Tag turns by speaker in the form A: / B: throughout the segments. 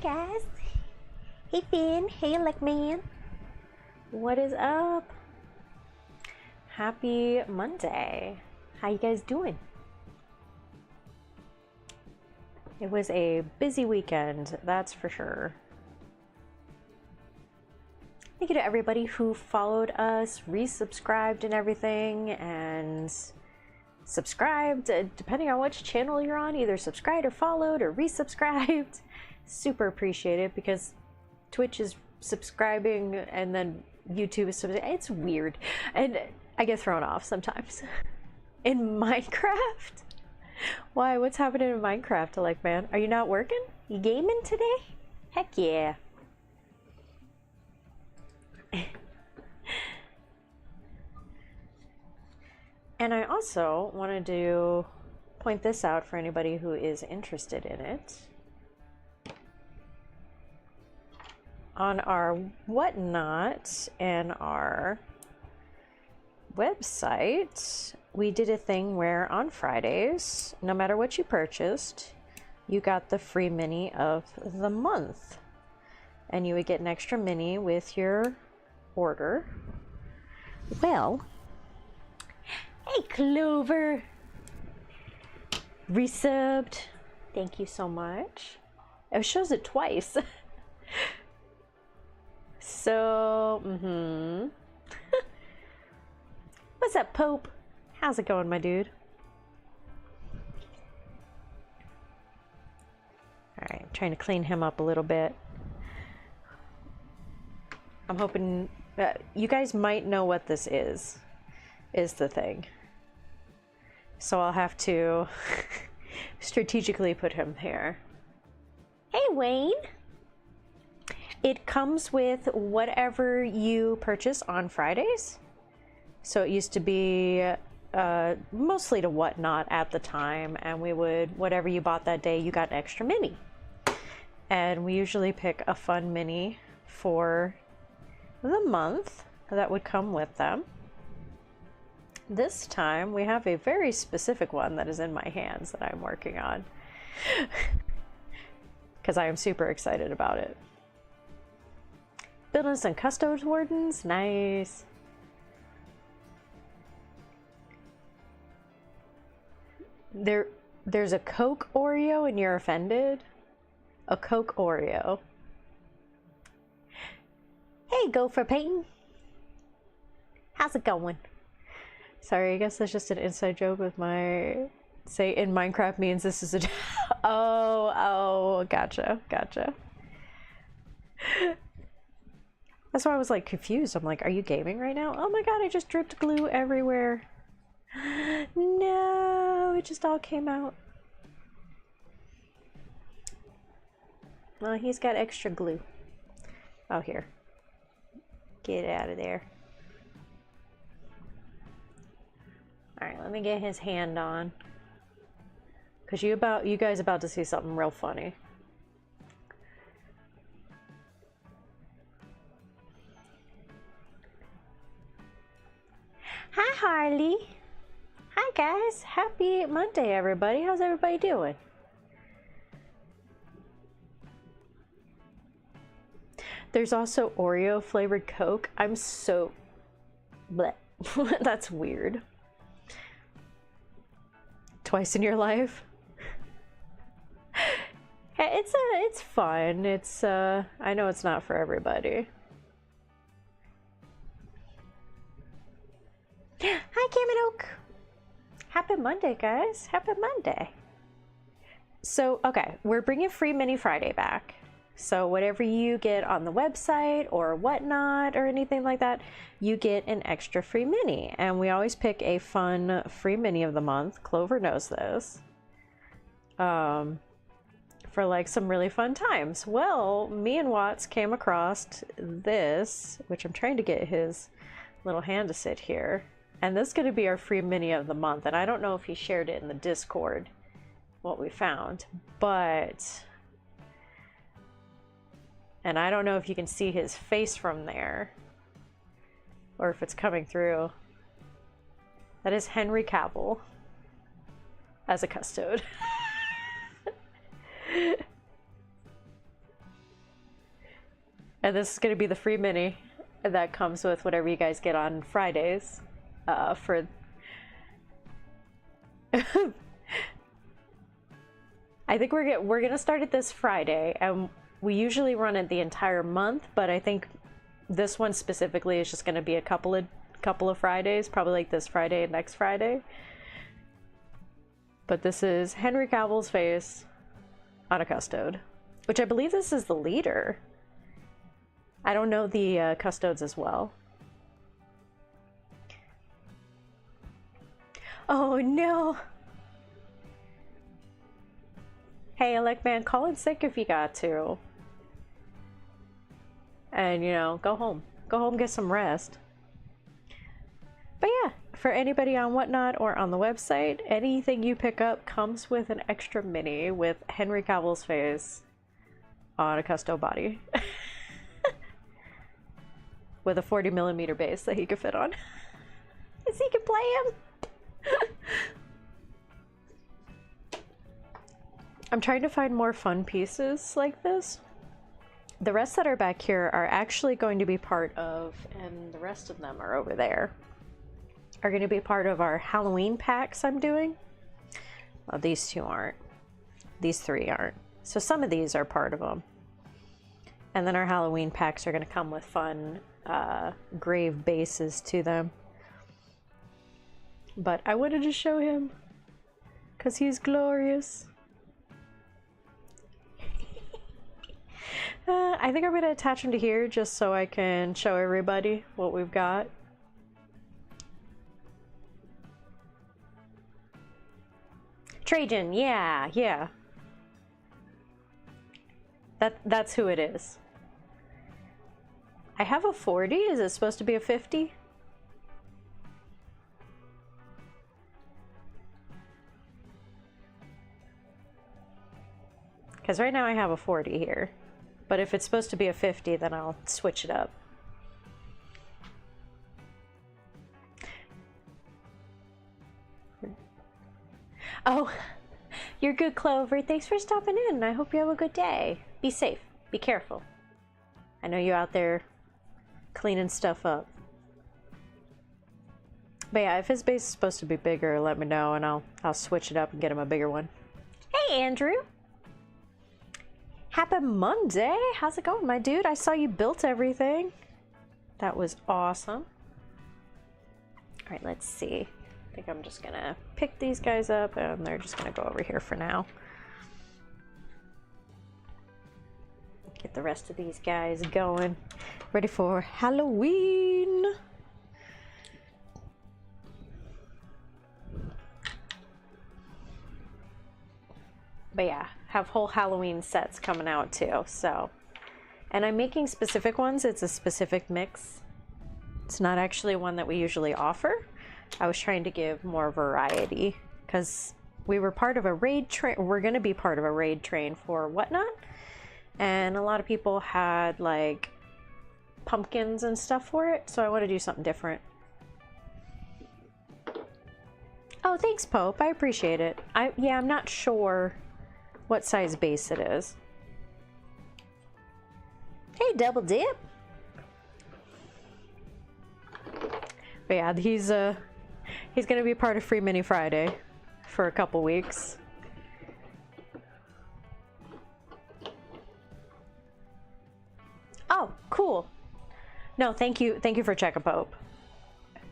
A: guys. Hey Finn. Hey Elect Man. What is up? Happy Monday. How you guys doing? It was a busy weekend, that's for sure. Thank you to everybody who followed us, resubscribed and everything, and subscribed, depending on which channel you're on, either subscribed or followed or resubscribed. Super appreciate it because Twitch is subscribing and then YouTube is subscribing. It's weird and I get thrown off sometimes. In Minecraft? Why? What's happening in Minecraft, like, man? Are you not working? You gaming today? Heck yeah. And I also wanted to point this out for anybody who is interested in it. On our Whatnot and our website, we did a thing where on Fridays, no matter what you purchased, you got the free mini of the month. And you would get an extra mini with your order. Well, hey Clover! Resubbed. Thank you so much. It shows it twice. So, What's up, Pope? How's it going, my dude? Alright, I'm trying to clean him up a little bit. I'm hoping you guys might know what this is the thing. So I'll have to strategically put him here. Hey, Wayne! It comes with whatever you purchase on Fridays. So it used to be mostly to Whatnot at the time, and we would, whatever you bought that day, you got an extra mini. And we usually pick a fun mini for the month that would come with them. This time we have a very specific one that is in my hands that I'm working on because I am super excited about it. Building some Custodes Wardens, nice. There's a Coke Oreo and you're offended? A Coke Oreo. Hey, Gopher Payton. How's it going? Sorry, I guess that's just an inside joke with my... Say in Minecraft means this is a... Oh, gotcha. That's why I was like confused. I'm like, are you gaming right now? Oh my god, I just dripped glue everywhere. No, it just all came out. Well, he's got extra glue. Oh, here. Get it out of there. Alright, let me get his hand on. Cause you guys about to see something real funny. Hi Harley. Hi guys. Happy Monday everybody. How's everybody doing? There's also Oreo flavored Coke. I'm so bleh. That's weird. Twice in your life? It's fun. It's I know it's not for everybody. Hi Cam Oak. Happy Monday guys. Happy Monday. So okay, we're bringing Free Mini Friday back. So whatever you get on the website or Whatnot or anything like that, you get an extra free mini. And we always pick a fun free mini of the month. Clover knows this. For like some really fun times. Well, me and Watts came across this, which I'm trying to get his little hand to sit here. And this is going to be our free mini of the month. And I don't know if he shared it in the Discord, what we found, but... And I don't know if you can see his face from there, or if it's coming through. That is Henry Cavill as a custode. And this is going to be the free mini that comes with whatever you guys get on Fridays for... I think we're gonna start it this Friday, and we usually run it the entire month, but I think this one specifically is just gonna be a couple of Fridays, probably like this Friday and next Friday. But this is Henry Cavill's face on a custode, which I believe this is the leader. I don't know the custodes as well. Oh no! Hey, Elect Man, call in sick if you got to. And, you know, go home. Go home, get some rest. But yeah, for anybody on Whatnot or on the website, anything you pick up comes with an extra mini with Henry Cavill's face on a custo body. With a 40mm base that he could fit on. So he can play him. I'm trying to find more fun pieces like this. The rest that are back here are actually going to be part of, and the rest of them are over there, are going to be part of our Halloween packs I'm doing. Well, these two aren't. These three aren't. So some of these are part of them. And then our Halloween packs are going to come with fun grave bases to them. But I wanted to show him because he's glorious. I think I'm going to attach him to here just so I can show everybody what we've got. Trajan, yeah. That's who it is. I have a 40. Is it supposed to be a 50? Because right now I have a 40 here. But if it's supposed to be a 50, then I'll switch it up. Oh, you're good, Clover. Thanks for stopping in. I hope you have a good day. Be safe. Be careful. I know you're out there cleaning stuff up. But yeah, if his base is supposed to be bigger, let me know and I'll switch it up and get him a bigger one. Hey, Andrew. Happy Monday. How's it going, my dude? I saw you built everything. That was awesome. All right, let's see. I think I'm just gonna pick these guys up and they're just gonna go over here for now. Get the rest of these guys going. Ready for Halloween. But yeah, have whole Halloween sets coming out too, so. And I'm making specific ones. It's a specific mix. It's not actually one that we usually offer. I was trying to give more variety because we were part of a raid train. We're going to be part of a raid train for Whatnot. And a lot of people had like pumpkins and stuff for it. So I want to do something different. Oh, thanks, Pope. I appreciate it. Yeah, I'm not sure what size base it is. Hey, Double Dip. But yeah, he's gonna be part of Free Mini Friday for a couple weeks. Oh, cool. No, thank you for checking, Pope.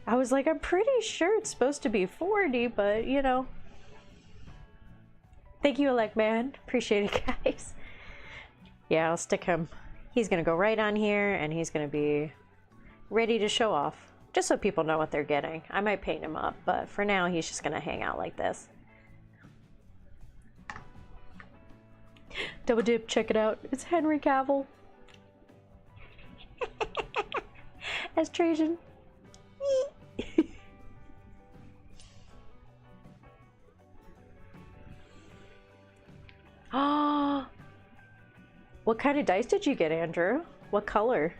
A: I was like, I'm pretty sure it's supposed to be 40, but you know. Thank you, Elect Man. Appreciate it, guys. Yeah, I'll stick him. He's gonna go right on here, and he's gonna be ready to show off. Just so people know what they're getting. I might paint him up, but for now, he's just gonna hang out like this. Double Dip, check it out. It's Henry Cavill. As Trajan. Oh, what kind of dice did you get, Andrew? What color?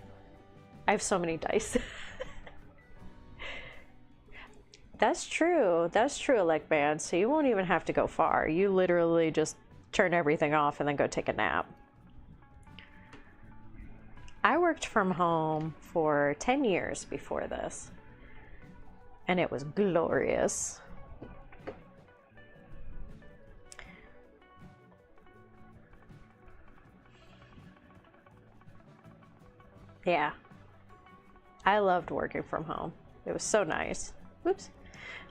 A: I have so many dice. That's true, Elect Man. So you won't even have to go far. You literally just turn everything off and then go take a nap. I worked from home for 10 years before this, and it was glorious. Yeah, I loved working from home. It was so nice. Whoops.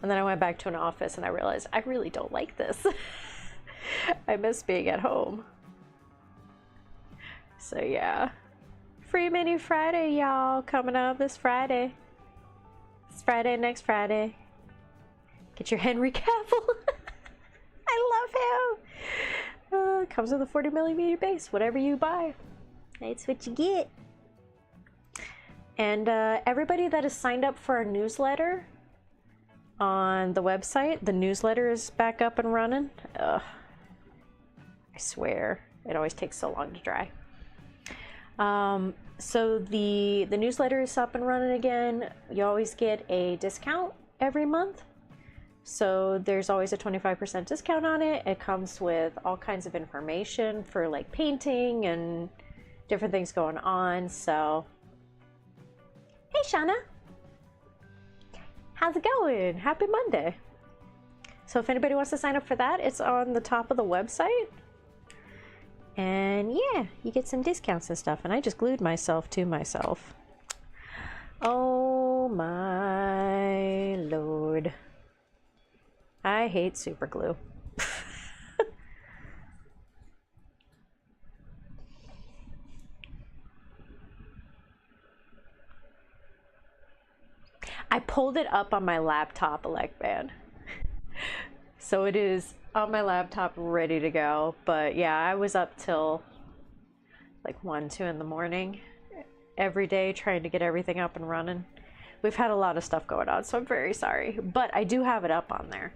A: And then I went back to an office and I realized I really don't like this. I miss being at home. So yeah. Free Mini Friday, y'all, coming up this Friday. This Friday, next Friday. Get your Henry Cavill. I love him. Comes with a 40mm base, whatever you buy. That's what you get. And everybody that has signed up for our newsletter on the website, the newsletter is back up and running. Ugh. I swear, it always takes so long to dry. So the newsletter is up and running again. You always get a discount every month. So there's always a 25% discount on it. It comes with all kinds of information for like painting and different things going on. So, hey Shauna, how's it going? Happy Monday. So if anybody wants to sign up for that, it's on the top of the website. And yeah, you get some discounts and stuff. And I just glued myself to myself. Oh my lord. I hate super glue. I pulled it up on my laptop, Electman. So it is on my laptop ready to go. But yeah, I was up till like 1, 2 in the morning every day trying to get everything up and running. We've had a lot of stuff going on, so I'm very sorry. But I do have it up on there.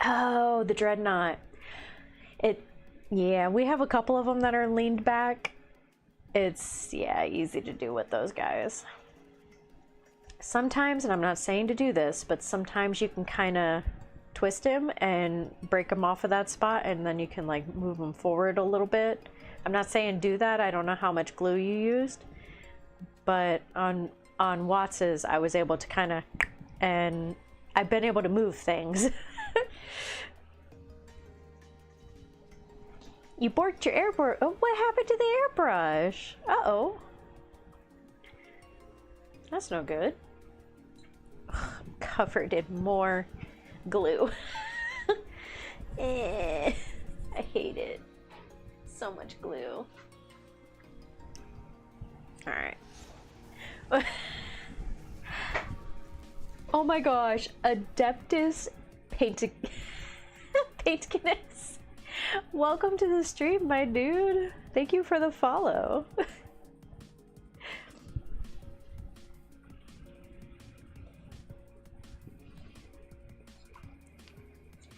A: Oh, the Dreadnought. Yeah, we have a couple of them that are leaned back. It's, yeah, easy to do with those guys. Sometimes, and I'm not saying to do this, but sometimes you can kind of twist him and break him off of that spot, and then you can like move him forward a little bit. I'm not saying do that. I don't know how much glue you used, but on Watts's, I was able to kind of, and I've been able to move things. You borked your airbrush. Oh, what happened to the airbrush? Uh-oh. That's no good. Ugh, I'm covered in more glue. I hate it. So much glue. Alright. Oh my gosh. Adeptus Paintkiness. Welcome to the stream, my dude. Thank you for the follow.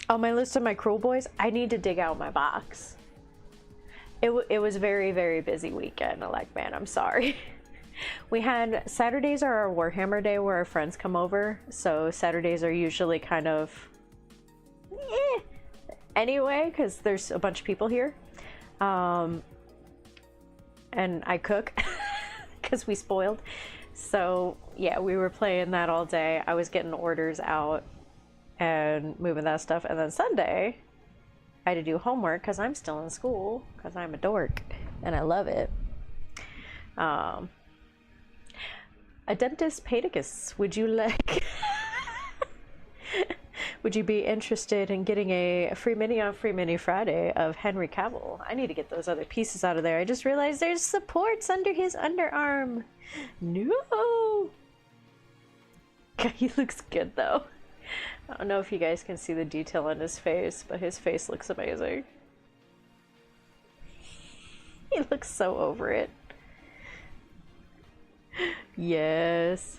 A: On my list of my Cruel Boys, I need to dig out my box. It was very, very busy weekend, man. I'm sorry. We had Saturdays are our Warhammer day where our friends come over. So Saturdays are usually kind of anyway, because there's a bunch of people here. And I cook because we spoiled. So yeah, we were playing that all day. I was getting orders out and moving that stuff. And then Sunday, I had to do homework because I'm still in school because I'm a dork and I love it. Adeptus Paticus, would you like... Would you be interested in getting a free mini on Free Mini Friday of Henry Cavill? I need to get those other pieces out of there. I just realized there's supports under his underarm. No! God, he looks good though. I don't know if you guys can see the detail on his face, but his face looks amazing. He looks so over it. Yes.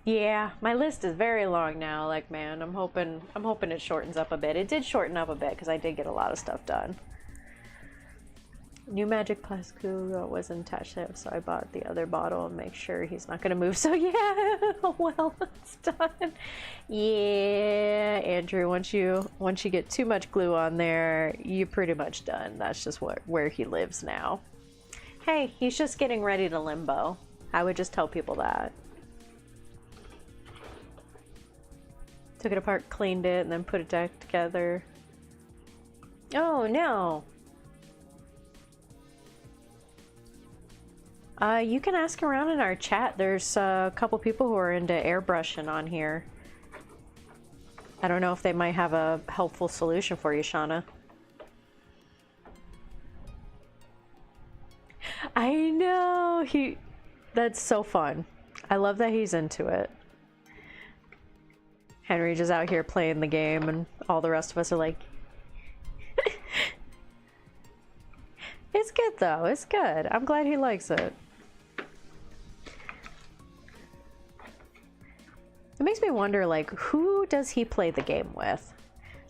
A: Yeah, my list is very long now, man. I'm hoping it shortens up a bit. It did shorten up a bit because I did get a lot of stuff done. New magic plastic wasn't attached to it, so I bought the other bottle and make sure he's not gonna move. So yeah, well, it's done. Yeah, Andrew, once you get too much glue on there, you're pretty much done. That's just where he lives now. Hey, he's just getting ready to limbo. I would just tell people that. Took it apart, cleaned it, and then put it back together. Oh no. You can ask around in our chat. There's a couple people who are into airbrushing on here. I don't know if they might have a helpful solution for you, Shauna. I know, that's so fun. I love that he's into it. Henry just out here playing the game and all the rest of us are like, it's good though, it's good. I'm glad he likes it. It makes me wonder, like, who does he play the game with?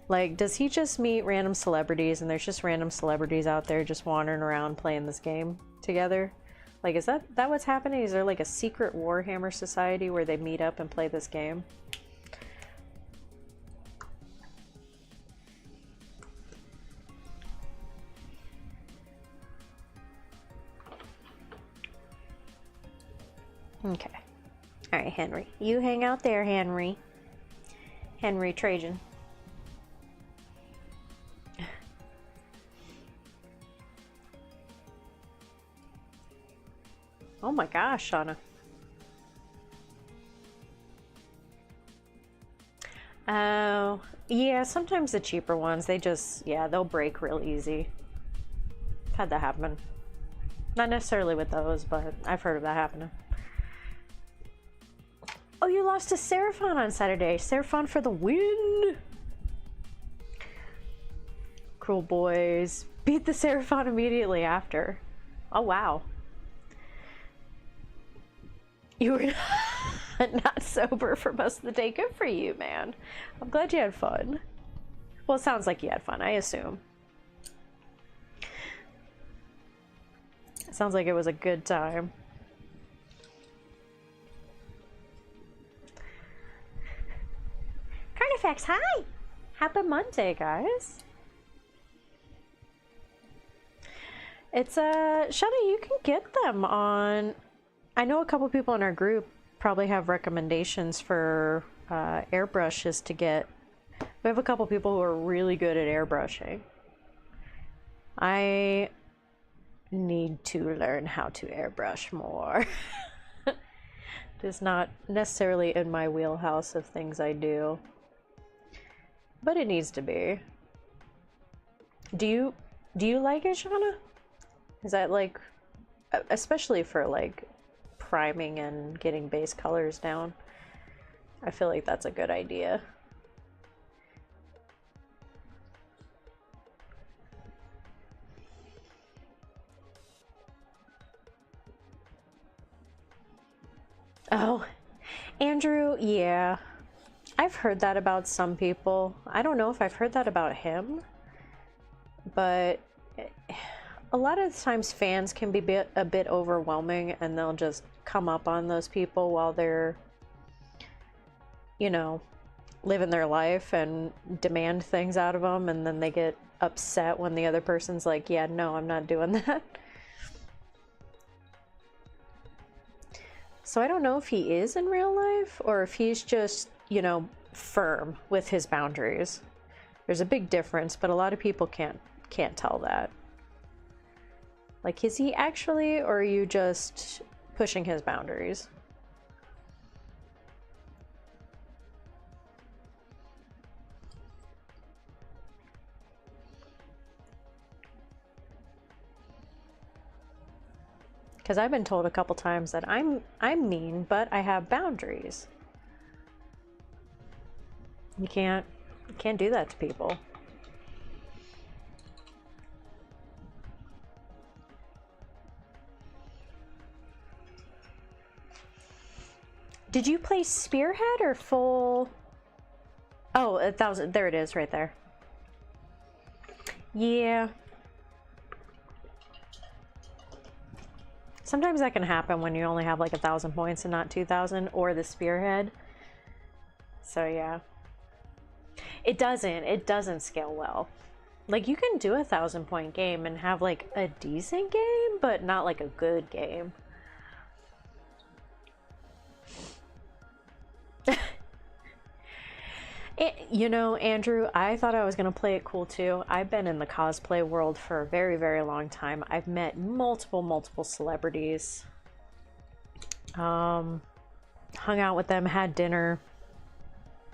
A: Like, does he just meet random celebrities and there's just random celebrities out there just wandering around playing this game together? Like, is that what's happening? Is there like a secret Warhammer society where they meet up and play this game? Okay. All right, Henry. You hang out there, Henry. Henry Trajan. Oh my gosh, Shauna. Oh, yeah, sometimes the cheaper ones, they just, yeah, they'll break real easy. Had that happen. Not necessarily with those, but I've heard of that happening. Oh, you lost to Seraphon on Saturday. Seraphon for the win! Cruel boys. Beat the Seraphon immediately after. Oh, wow. You were not sober for most of the day. Good for you, man. I'm glad you had fun. Well, it sounds like you had fun, I assume. It sounds like it was a good time. Carnifex, hi! Happy Monday, guys. It's Shana, you can get them on. I know a couple people in our group probably have recommendations for airbrushes to get. We have a couple people who are really good at airbrushing. I need to learn how to airbrush more. It's not necessarily in my wheelhouse of things I do, but it needs to be. Do you like it, Shauna? Is that like, especially for like priming and getting base colors down? I feel like that's a good idea. Oh, Andrew, yeah. I've heard that about some people. I don't know if I've heard that about him, but a lot of times fans can be a bit overwhelming, and they'll just come up on those people while they're, you know, living their life and demand things out of them, and then they get upset when the other person's like, yeah, no, I'm not doing that. So I don't know if he is in real life or if he's just, you know, firm with his boundaries. There's a big difference, but a lot of people can't tell that. Like, is he actually, or are you just pushing his boundaries? Because I've been told a couple times that I'm mean, but I have boundaries. You can't do that to people. Did you play Spearhead or full? Oh, 1,000. There it is, right there. Yeah. Sometimes that can happen when you only have like 1,000 points and not 2,000, or the spearhead. So yeah. It doesn't scale well. Like, you can do a 1,000-point game and have like a decent game, but not like a good game. You know, Andrew, I thought I was going to play it cool too. I've been in the cosplay world for a very, very long time. I've met multiple celebrities. Hung out with them, had dinner,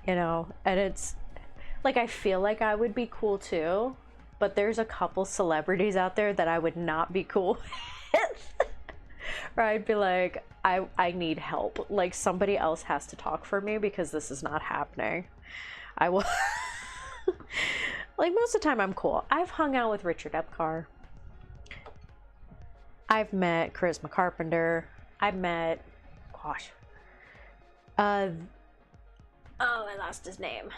A: you know, and it's like, I feel like I would be cool too, but there's a couple celebrities out there that I would not be cool with. Or I'd be like, I need help. Like, somebody else has to talk for me because this is not happening. I will. Like, most of the time I'm cool. I've hung out with Richard Epcar. I've met Charisma Carpenter. I've met, gosh. Oh, I lost his name.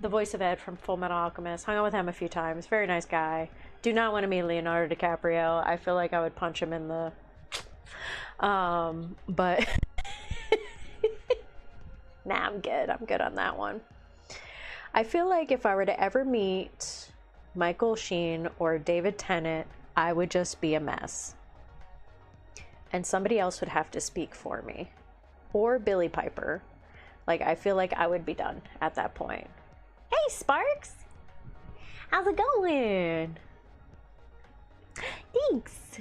A: The voice of Ed from Full Metal Alchemist. Hung out with him a few times. Very nice guy. Do not want to meet Leonardo DiCaprio. I feel like I would punch him in the... But... Nah, I'm good. I'm good on that one. I feel like if I were to ever meet Michael Sheen or David Tennant, I would just be a mess. And somebody else would have to speak for me. Or Billy Piper. Like, I feel like I would be done at that point. Hey, Sparks! How's it going? Thanks!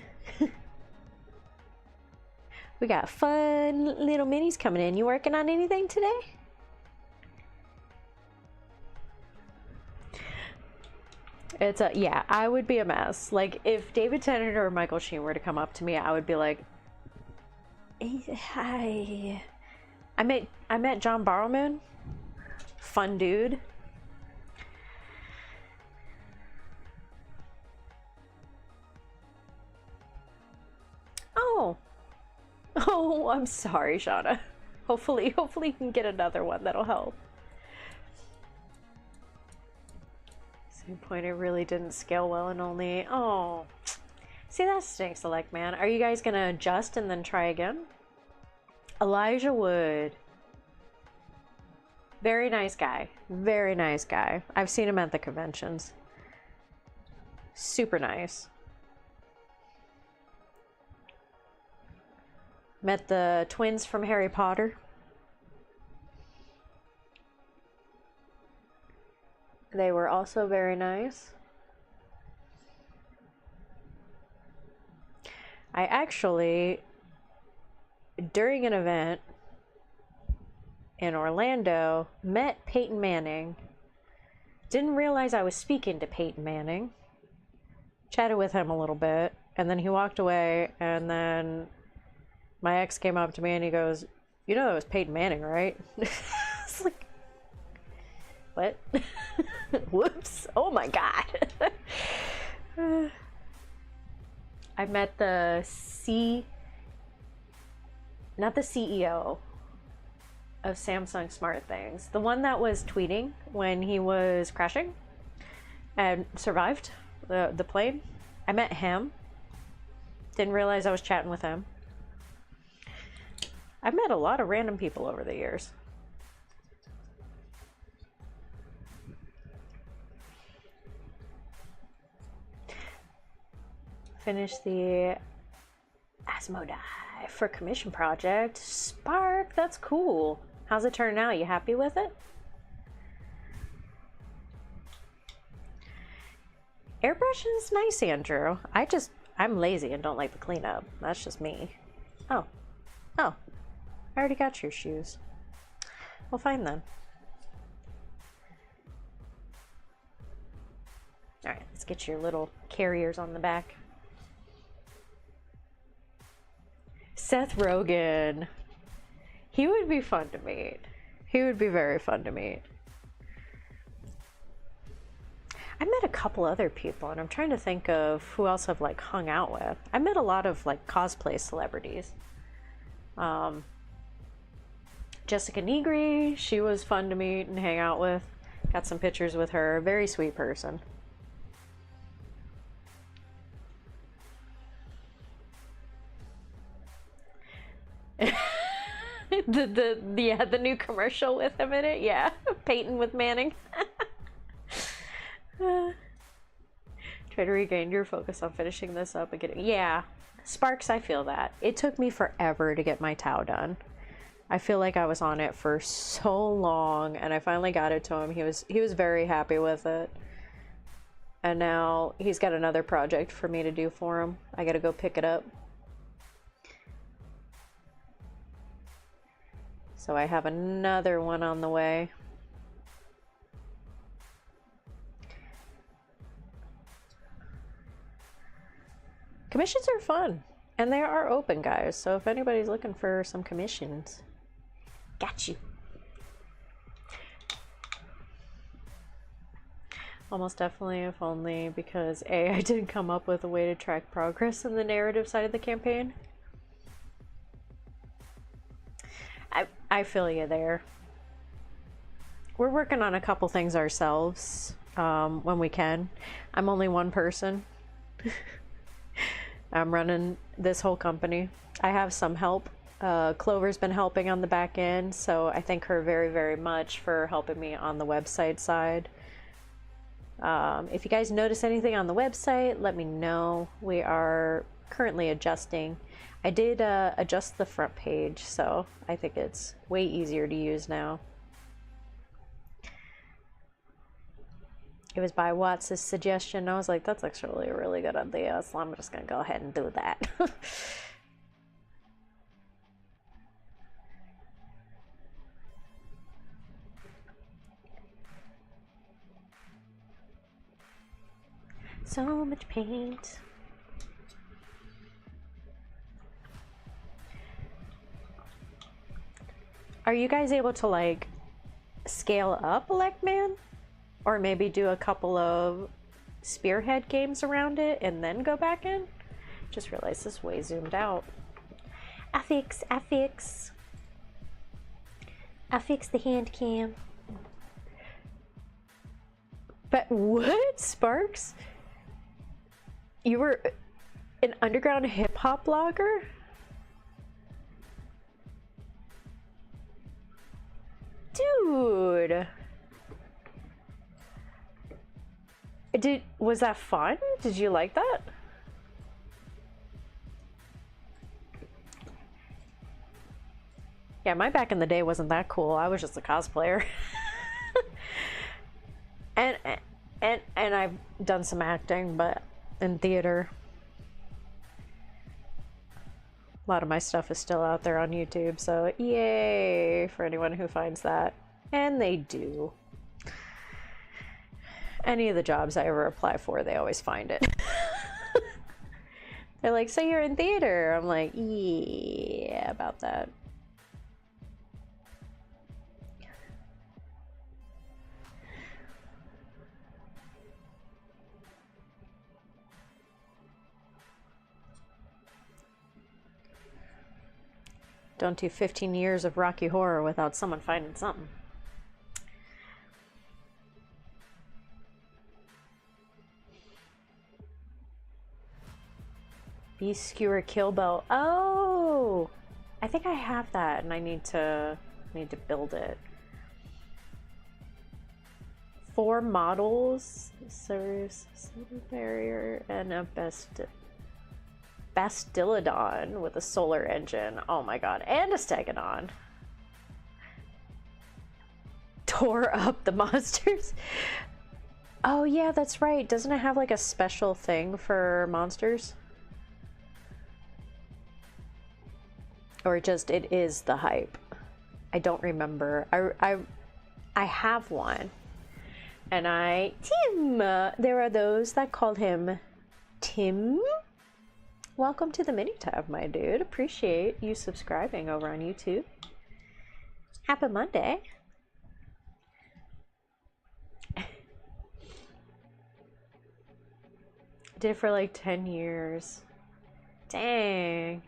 A: We got fun little minis coming in. You working on anything today? It's a, yeah, I would be a mess. Like, if David Tennant or Michael Sheen were to come up to me, I would be like, hey, hi. I met John Barrowman. Fun dude. Oh. Oh, I'm sorry, Shauna. Hopefully you can get another one that'll help. Same point, it really didn't scale well and only... Oh. See, that stinks, Select Man. Are you guys gonna adjust and then try again? Elijah Wood. Very nice guy. Very nice guy. I've seen him at the conventions. Super nice. Met the twins from Harry Potter. They were also very nice. I actually, during an event in Orlando, met Peyton Manning. Didn't realize I was speaking to Peyton Manning. Chatted with him a little bit, and then he walked away, and then my ex came up to me and he goes, you know, it was Peyton Manning, right? I was like, what? Whoops. Oh my God. I met the not the CEO of Samsung Smart Things. The one that was tweeting when he was crashing and survived the plane. I met him. Didn't realize I was chatting with him. I've met a lot of random people over the years. Finish the Asmodai for commission project. Spark, that's cool. How's it turn out? You happy with it? Airbrushing is nice, Andrew. I'm lazy and don't like the cleanup. That's just me. Oh. I already got your shoes. Well, fine then. Alright, let's get your little carriers on the back. Seth Rogen. He would be fun to meet. He would be very fun to meet. I met a couple other people, and I'm trying to think of who else I've like hung out with. I met a lot of like cosplay celebrities. Jessica Negri, she was fun to meet and hang out with. Got some pictures with her. Very sweet person. the new commercial with him in it. Yeah, Peyton with Manning. Try to regain your focus on finishing this up and getting. Yeah, Sparks, I feel that. It took me forever to get my Tau done. I feel like I was on it for so long, and I finally got it to him. He was very happy with it. And now he's got another project for me to do for him. I gotta go pick it up. So I have another one on the way. Commissions are fun, and they are open, guys. So if anybody's looking for some commissions, got you. Almost definitely, if only because A, I didn't come up with a way to track progress in the narrative side of the campaign. I feel you there. We're working on a couple things ourselves when we can. I'm only one person. I'm running this whole company. I have some help. Clover's been helping on the back end, so I thank her very, very much for helping me on the website side. If you guys notice anything on the website, let me know. We are currently adjusting. I did adjust the front page, so I think it's way easier to use now. It was by Watts' suggestion. I was like, that's actually a really good idea, so I'm just gonna go ahead and do that. So much paint. Are you guys able to like scale up Electman? Or maybe do a couple of spearhead games around it and then go back in? Just realized this way zoomed out. I fix the hand cam. But what, Sparks? You were an underground hip hop blogger? Dude. Was that fun? Did you like that? Yeah, my back in the day wasn't that cool. I was just a cosplayer. and I've done some acting, but in theater. A lot of my stuff is still out there on YouTube, so yay for anyone who finds that. And they do. Any of the jobs I ever apply for, they always find it. They're like, so you're in theater? I'm like, yeah, about that. Don't do 15 years of Rocky Horror without someone finding something. Beast Skewer Kill Bow. Oh, I think I have that, and I need to build it. 4 models, serves Silver Barrier, and a Bastillodon with a solar engine. Oh my god, and a Stegodon. Tore up the monsters. Oh yeah, that's right. Doesn't it have like a special thing for monsters? Or just it is the hype. I don't remember. I have one. And Tim, there are those that called him Tim. Welcome to the mini tab, my dude. Appreciate you subscribing over on YouTube. Happy Monday. Did it for like 10 years. Dang.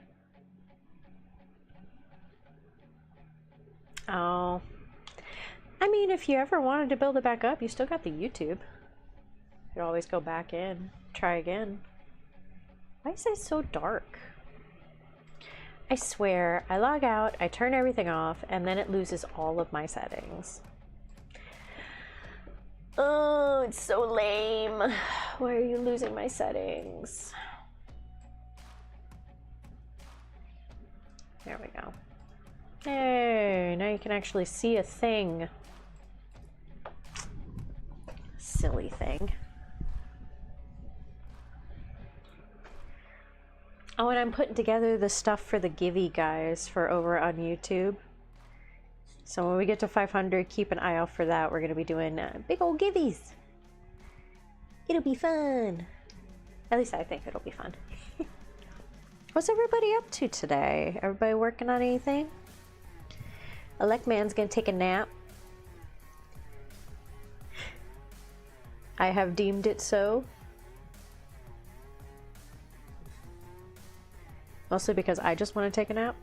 A: Oh. I mean, if you ever wanted to build it back up, you still got the YouTube. You could always go back in, try again. Why is it so dark? I swear, I log out, I turn everything off, and then it loses all of my settings. Oh, it's so lame. Why are you losing my settings? There we go. Hey, now you can actually see a thing. Silly thing. Oh, and I'm putting together the stuff for the Givey guys for over on YouTube. So when we get to 500, keep an eye out for that. We're going to be doing big old Giveys. It'll be fun. At least I think it'll be fun. What's everybody up to today? Everybody working on anything? Elect Man's going to take a nap. I have deemed it so. Mostly because I just want to take a nap.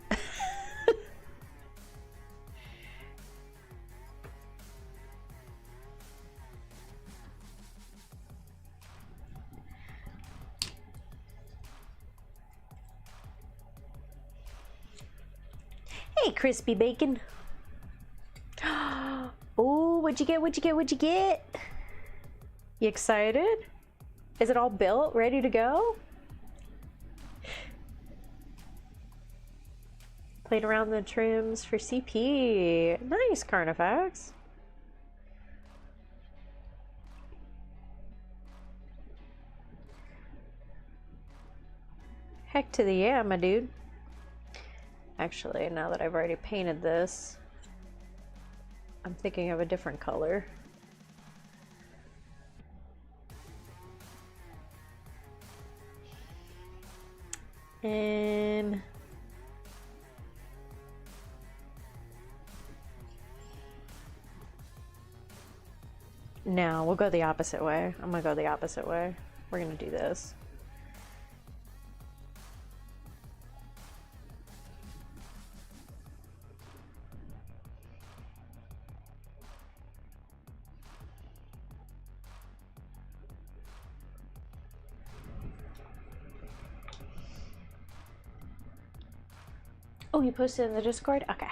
A: Hey, crispy bacon. Oh, what'd you get? What'd you get? What'd you get? You excited? Is it all built, ready to go? Played around the trims for CP. Nice, Carnifex. Heck to the yeah, my dude. Actually, now that I've already painted this, I'm thinking of a different color. No, we'll go the opposite way. I'm gonna go the opposite way. We're gonna do this. Oh, you posted in the Discord? Okay.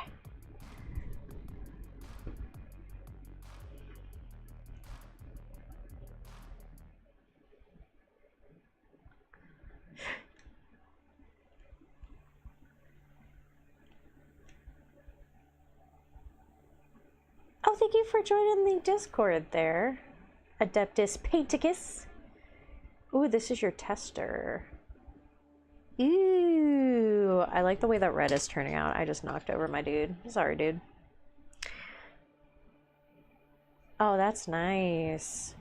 A: Oh, thank you for joining the Discord there, Adeptus Painticus. Ooh, this is your tester. Ooh, I like the way that red is turning out. I just knocked over my dude. Sorry, dude. Oh, that's nice.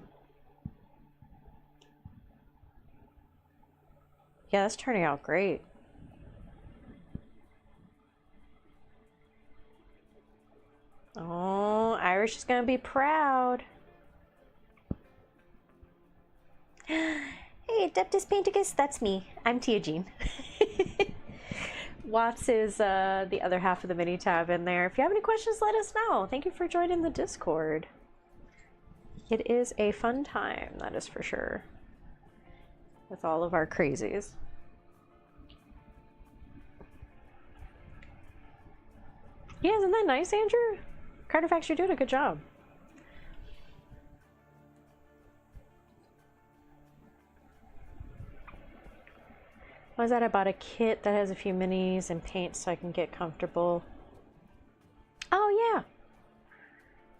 A: Yeah, that's turning out great. Oh, Irish is gonna be proud. Hey, Adeptus Painticus, that's me. I'm Tia Jean. Watts is the other half of the mini tab in there. If you have any questions, let us know. Thank you for joining the Discord. It is a fun time, that is for sure. With all of our crazies. Yeah, isn't that nice, Andrew? Carnifex, you're doing a good job. What was that? I bought a kit that has a few minis and paint so I can get comfortable. Oh yeah.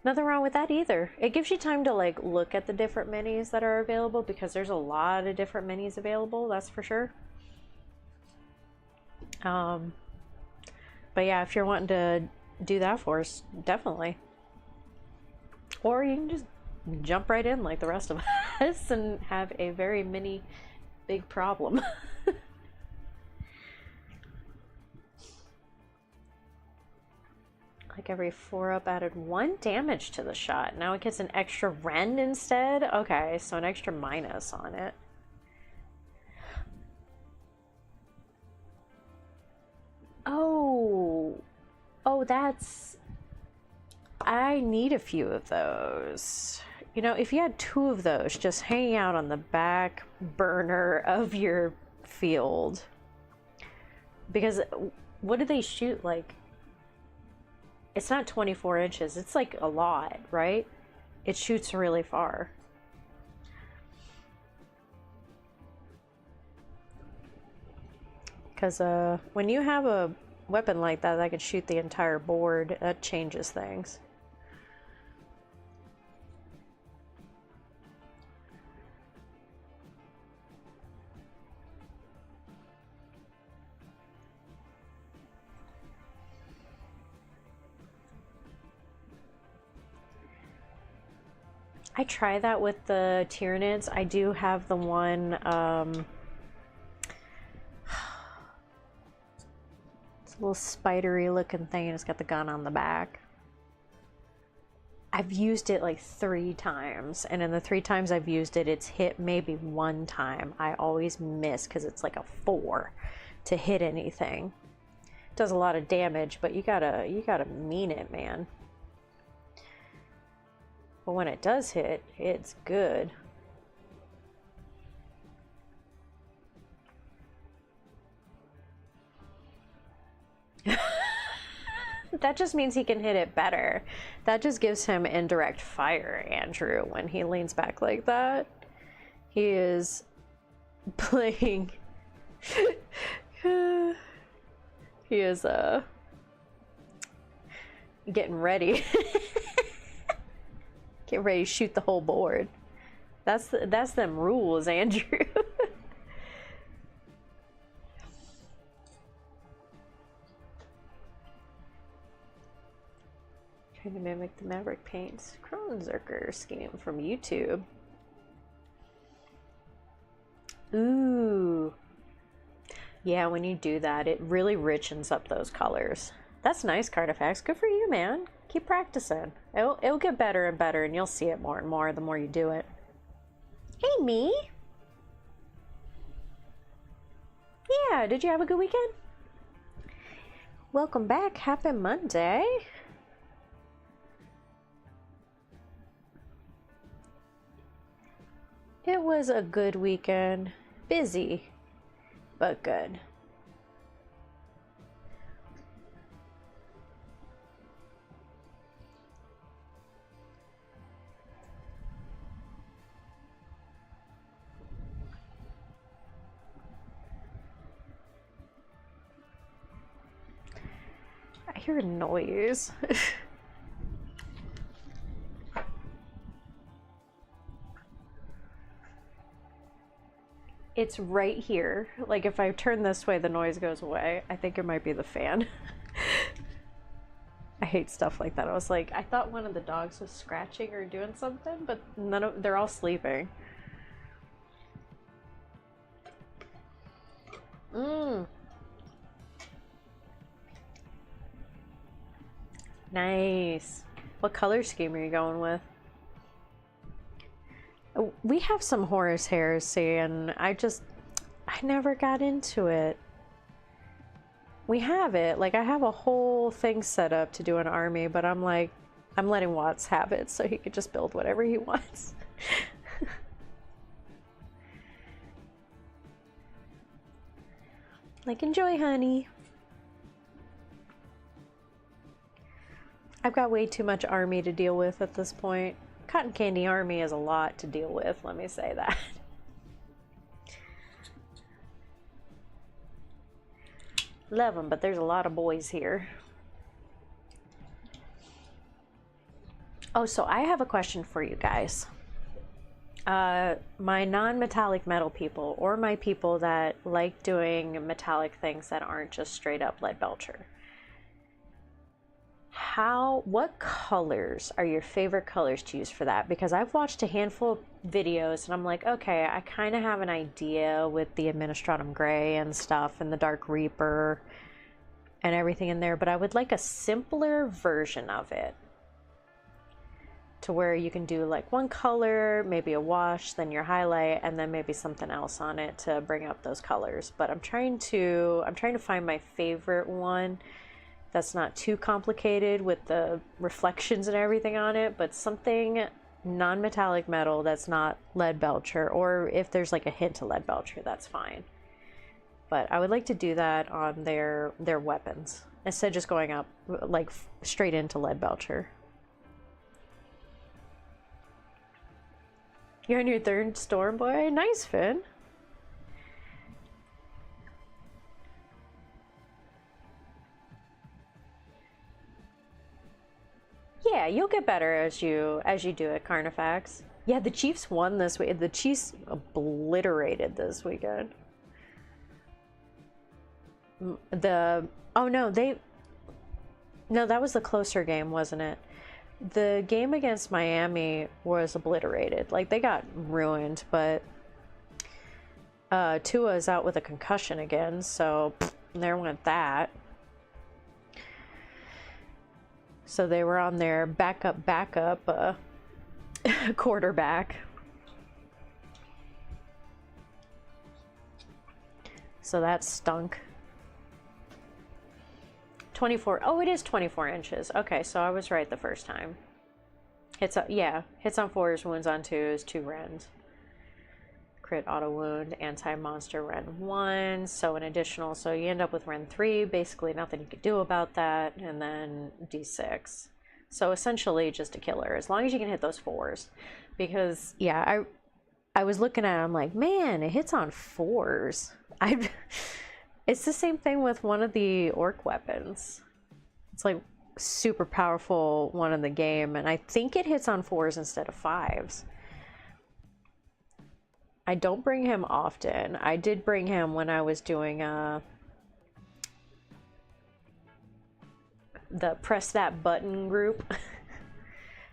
A: Nothing wrong with that either. It gives you time to like look at the different minis that are available because there's a lot of different minis available, that's for sure. But yeah, if you're wanting to do that for us, definitely. Or you can just jump right in like the rest of us and have a very mini big problem. Like every 4 up added 1 damage to the shot. Now it gets an extra rend instead? Okay, so an extra minus on it. Oh. Oh, that's... I need a few of those. You know, if you had 2 of those just hanging out on the back burner of your field. Because what do they shoot? Like, it's not 24 inches. It's like a lot, right? It shoots really far. Because when you have a weapon like that could shoot the entire board, that changes things. I try that with the Tyranids. I do have the one, it's a little spidery looking thing and it's got the gun on the back. I've used it like 3 times, and in the 3 times I've used it, it's hit maybe 1 time. I always miss because it's like a 4 to hit anything. It does a lot of damage, but you gotta mean it, man. But when it does hit, it's good. That just means he can hit it better. That just gives him indirect fire, Andrew, when he leans back like that. He is playing... he is, getting ready. Get ready to shoot the whole board. That's them rules, Andrew. Trying to mimic the Maverick Paints Kronzerker scheme from YouTube. Ooh. Yeah, when you do that, it really richens up those colors. That's nice, Cartifacts. Good for you, man. Keep practicing. It'll get better and better, and you'll see it more and more the more you do it. Hey, me. Yeah, did you have a good weekend? Welcome back. Happy Monday. It was a good weekend. Busy, but good. I hear a noise. It's right here. Like, if I turn this way, the noise goes away. I think it might be the fan. I hate stuff like that. I was like, I thought one of the dogs was scratching or doing something, but they're all sleeping. Nice. What color scheme are you going with? We have some Horus Heresy, and I never got into it. We have it. Like, I have a whole thing set up to do an army, but I'm like, I'm letting Watts have it so he could just build whatever he wants. Like, enjoy, honey. I've got way too much army to deal with at this point. Cotton Candy Army is a lot to deal with, let me say that. Love them, but there's a lot of boys here. Oh, so I have a question for you guys. My non-metallic metal people, or my people that like doing metallic things that aren't just straight up lead belcher. What colors are your favorite colors to use for that? Because I've watched a handful of videos and I'm like, okay, I kind of have an idea with the Administratum Gray and stuff and the Dark Reaper and everything in there, but I would like a simpler version of it to where you can do like one color, maybe a wash, then your highlight, and then maybe something else on it to bring up those colors. But I'm trying to find my favorite one that's not too complicated with the reflections and everything on it, but something non-metallic metal that's not lead belcher, or if there's like a hint of lead belcher, that's fine. But I would like to do that on their weapons instead of just going up like straight into Lead Belcher. You're on your third storm, boy. Nice, Finn. Yeah, you'll get better as you do it, Carnifax. Yeah, the Chiefs won this week. The Chiefs obliterated this weekend. Oh no, that was the closer game, wasn't it? The game against Miami was obliterated. Like, they got ruined, but Tua's out with a concussion again, so there went that. So they were on their backup quarterback. So that stunk. 24. Oh, it is 24 inches. Okay, so I was right the first time. Hits on 4s, wounds on 2s, 2 rends. Crit auto wound, anti-monster rend 1, so an additional, so you end up with rend 3, basically nothing you could do about that, and then d6. So essentially just a killer, as long as you can hit those 4s. Because, yeah, I was looking at it, I'm like, man, it hits on 4s. It's the same thing with one of the orc weapons. It's like super powerful one in the game, and I think it hits on 4s instead of 5s. I don't bring him often. I did bring him when I was doing the press that button group,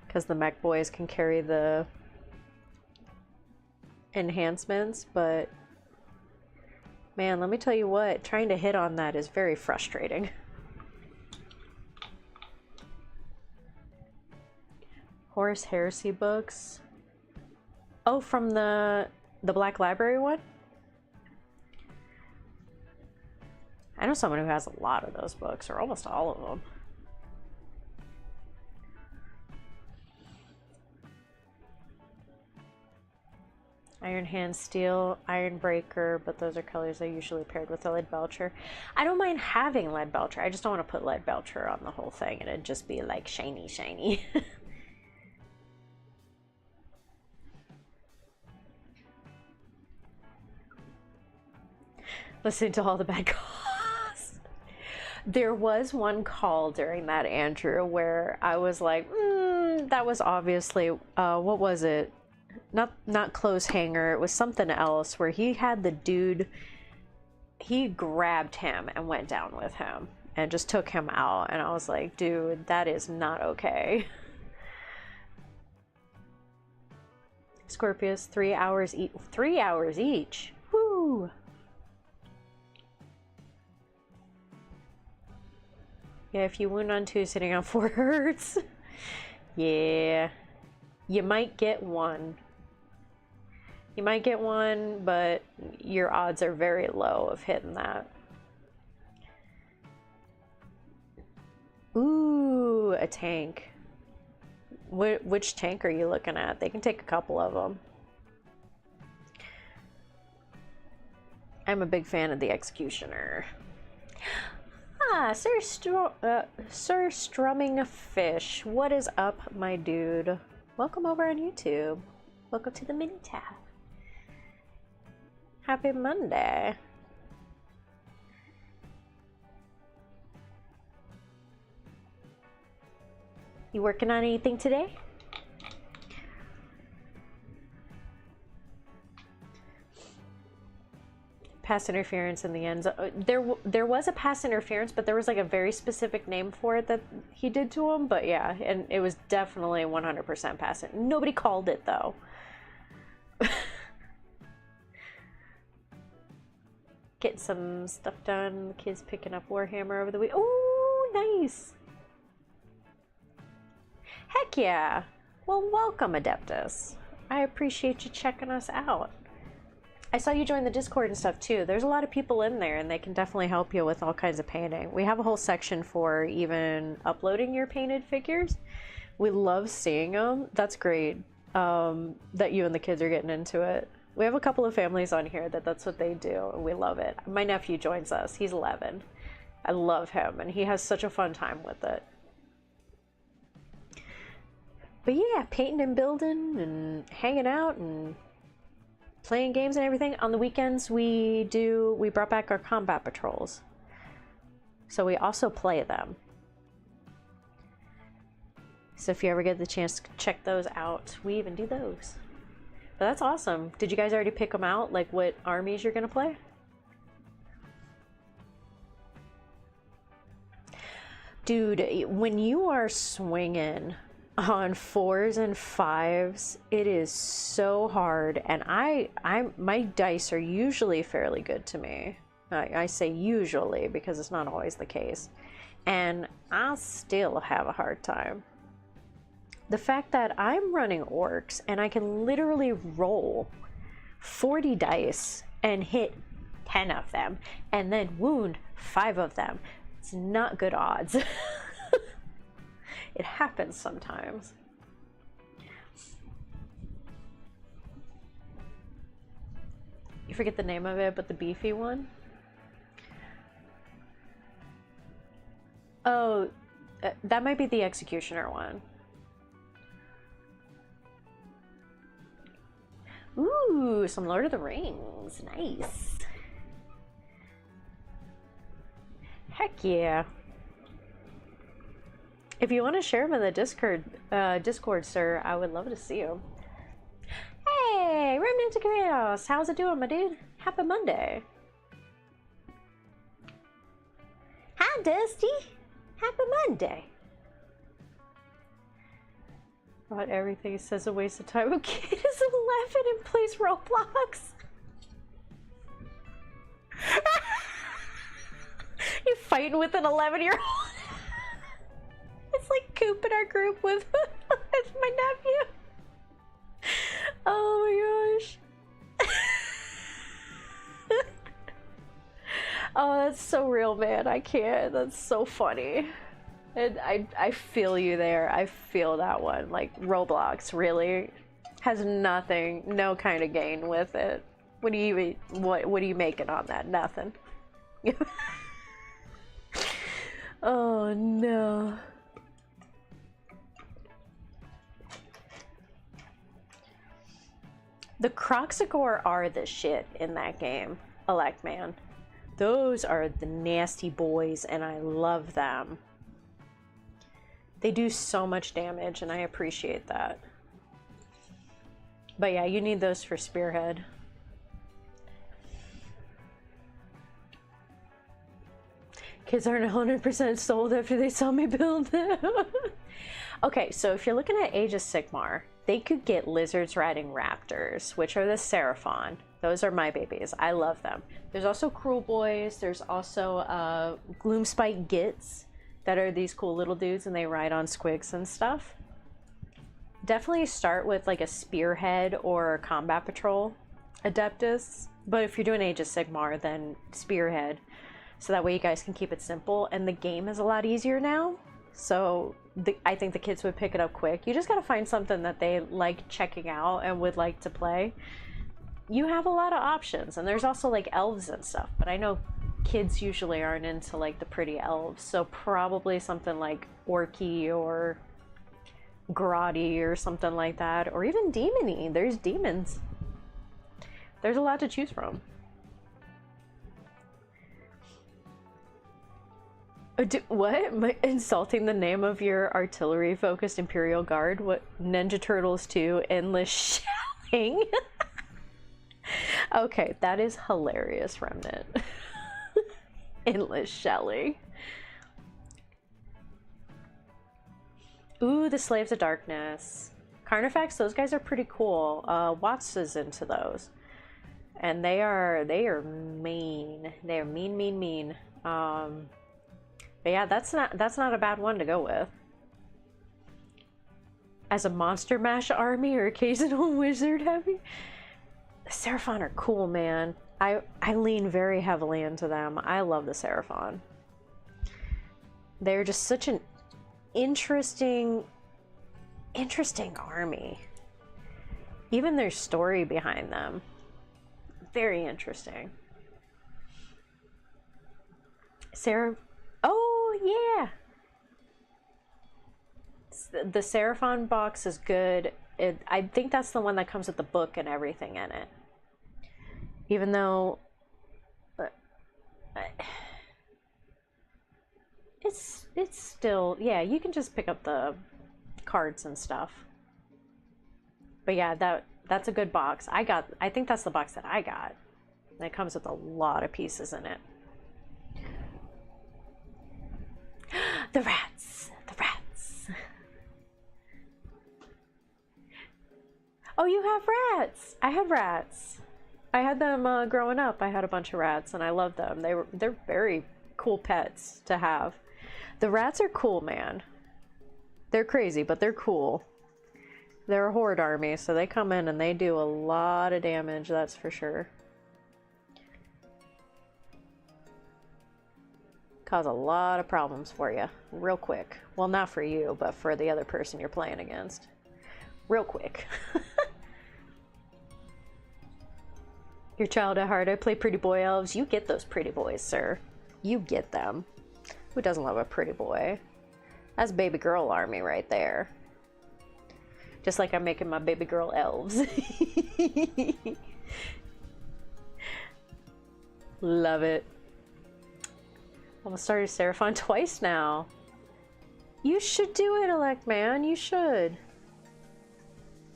A: because the mech boys can carry the enhancements, but man, let me tell you what, trying to hit on that is very frustrating. Horus Heresy books. Oh, from the Black Library one? I know someone who has a lot of those books, or almost all of them. Iron Hand Steel, Iron Breaker, but those are colors I usually paired with the Lead Belcher. I don't mind having Lead Belcher, I just don't want to put Lead Belcher on the whole thing and it'd just be like shiny, shiny. Listening to all the bad calls. There was one call during that, Andrew, where I was like, that was obviously, what was it? Not clothes hanger, it was something else, where he had the dude, he grabbed him and went down with him and just took him out, and I was like, dude, that is not okay. Scorpius, 3 hours each. 3 hours each. Woo! Yeah, if you wound on 2, sitting on 4 hurts. Yeah. You might get one. You might get one, but your odds are very low of hitting that. Ooh, a tank. Which tank are you looking at? They can take a couple of them. I'm a big fan of the Executioner. Ah, Sir Strumming Fish. What is up, my dude? Welcome over on YouTube. Welcome to the mini tab. Happy Monday. You working on anything today? Pass interference in the end zone. There was a pass interference, but there was like a very specific name for it that he did to him. But yeah, and it was definitely 100% pass. Nobody called it though. Getting some stuff done. The kids picking up Warhammer over the week. Oh, nice. Heck yeah. Well, welcome, Adeptus. I appreciate you checking us out. I saw you join the Discord and stuff too. There's a lot of people in there and they can definitely help you with all kinds of painting. We have a whole section for even uploading your painted figures. We love seeing them. That's great that you and the kids are getting into it. We have a couple of families on here that's what they do, and we love it. My nephew joins us. He's 11. I love him, and he has such a fun time with it. But yeah, painting and building and hanging out and playing games and everything. On the weekends, we brought back our combat patrols. So we also play them. So if you ever get the chance to check those out, we even do those. But that's awesome. Did you guys already pick them out? Like what armies you're gonna play? Dude, when you are swinging on 4s and 5s, it is so hard. And my dice are usually fairly good to me. I say usually because it's not always the case. And I still have a hard time. The fact that I'm running orcs and I can literally roll 40 dice and hit 10 of them and then wound 5 of them. It's not good odds. It happens sometimes. You forget the name of it, but the beefy one? Oh, that might be the executioner one. Ooh, some Lord of the Rings. Nice. Heck yeah. If you want to share them in the Discord, sir, I would love to see them. Hey, Remnant of Chaos. How's it doing, my dude? Happy Monday. Hi, Dusty. Happy Monday. About everything says a waste of time. A kid is 11 and plays Roblox. You're fighting with an 11-year-old. It's like Coop in our group with my nephew. Oh my gosh. Oh, that's so real, man. I can't. That's so funny. And I feel you there. I feel that one. Like, Roblox really has nothing, no kind of gain with it. What are you making on that? Nothing. Oh no. The Croxagore are the shit in that game, Elect Man. Those are the nasty boys, and I love them. They do so much damage, and I appreciate that. But yeah, you need those for Spearhead. Kids aren't 100% sold after they saw me build them. Okay, so if you're looking at Age of Sigmar, they could get lizards riding raptors, which are the Seraphon. Those are my babies. I love them. There's also Cruel Boys. There's also Gloomspite Gits that are these cool little dudes, and they ride on squigs and stuff. Definitely start with like a Spearhead or a Combat Patrol Adeptus. But if you're doing Age of Sigmar, then Spearhead. So that way you guys can keep it simple. And the game is a lot easier now. So I think the kids would pick it up quick. You just gotta find something that they like checking out and would like to play. You have a lot of options, and there's also like elves and stuff, but I know kids usually aren't into like the pretty elves, so probably something like Orky or Grotty or something like that, or even Demony. There's demons. There's a lot to choose from. What? Insulting the name of your artillery-focused Imperial Guard? What? Ninja Turtles 2, endless shelling? Okay, that is hilarious, Remnant. Endless shelling. Ooh, the Slaves of Darkness. Carnifex, those guys are pretty cool. Watts is into those. And they are mean. They are mean. But yeah, that's not a bad one to go with. As a Monster Mash army or occasional wizard heavy. The Seraphon are cool, man. I lean very heavily into them. I love the Seraphon. They're just such an interesting army. Even their story behind them. Very interesting. Sarah, oh yeah, the Seraphon box is good. I think that's the one that comes with the book and everything in it. Even though it's still, yeah, you can just pick up the cards and stuff. But yeah, that's a good box. I think that's the box that I got. And it comes with a lot of pieces in it. The rats. The rats. Oh, you have rats. I have rats. I had them growing up. I had a bunch of rats and I love them. They're very cool pets to have. The rats are cool, man. They're crazy, but they're cool. They're a horde army, so they come in and they do a lot of damage, that's for sure. Cause a lot of problems for you, real quick. Well, not for you, but for the other person you're playing against. Real quick. Your child at heart, I play pretty boy elves. You get those pretty boys, sir. You get them. Who doesn't love a pretty boy? That's baby girl army right there. Just like I'm making my baby girl elves. Love it. Almost started Seraphon twice now. You should do it, Elect Man. You should.